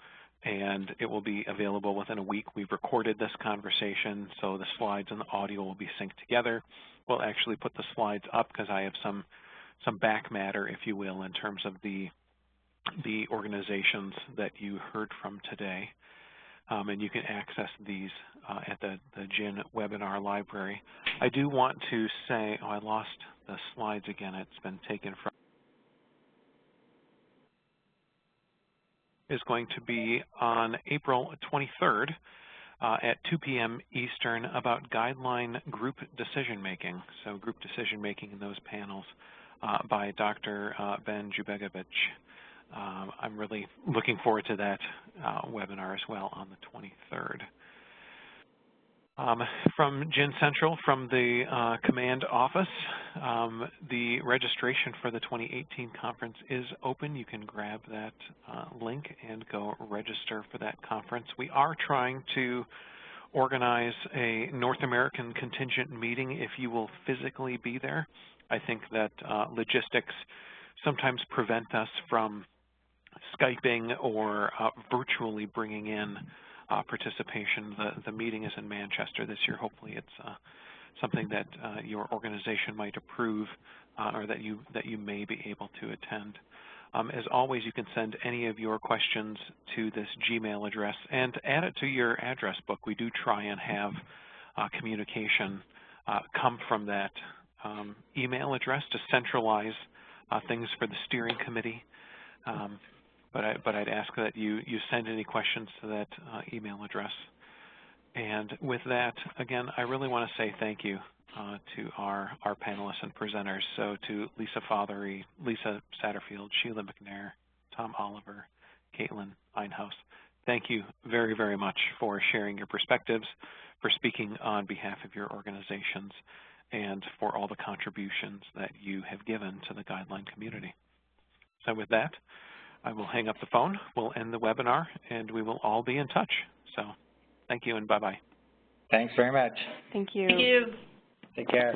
And it will be available within a week. We've recorded this conversation, so the slides and the audio will be synced together. We'll actually put the slides up because I have some back matter, if you will, in terms of the organizations that you heard from today. And you can access these at the GIN webinar library. I do want to say, I lost the slides again. It's been taken from. Is going to be on April 23rd at 2 p.m. Eastern about guideline group decision-making. So group decision-making in those panels by Dr. Ben Jubegovich. I'm really looking forward to that webinar as well on the 23rd. From GIN Central, from the command office, the registration for the 2018 conference is open. You can grab that link and go register for that conference. We are trying to organize a North American contingent meeting if you will physically be there. I think that logistics sometimes prevent us from Skyping or virtually bringing in participation. The meeting is in Manchester this year. Hopefully it's something that your organization might approve or that you may be able to attend. As always, you can send any of your questions to this Gmail address and add it to your address book. We do try and have communication come from that email address to centralize things for the steering committee. But I'd ask that you send any questions to that email address. And with that, again, I really want to say thank you to our panelists and presenters. So to Lisa Fothery, Lisa Satterfield, Sheila Mcnair, Tom Oliver, Caitlin Einhaus. Thank you very, very much for sharing your perspectives, for speaking on behalf of your organizations, and for all the contributions that you have given to the guideline community. So with that, I will hang up the phone, we'll end the webinar, and we will all be in touch. So thank you and bye-bye. Thanks very much. Thank you. Thank you. Take care.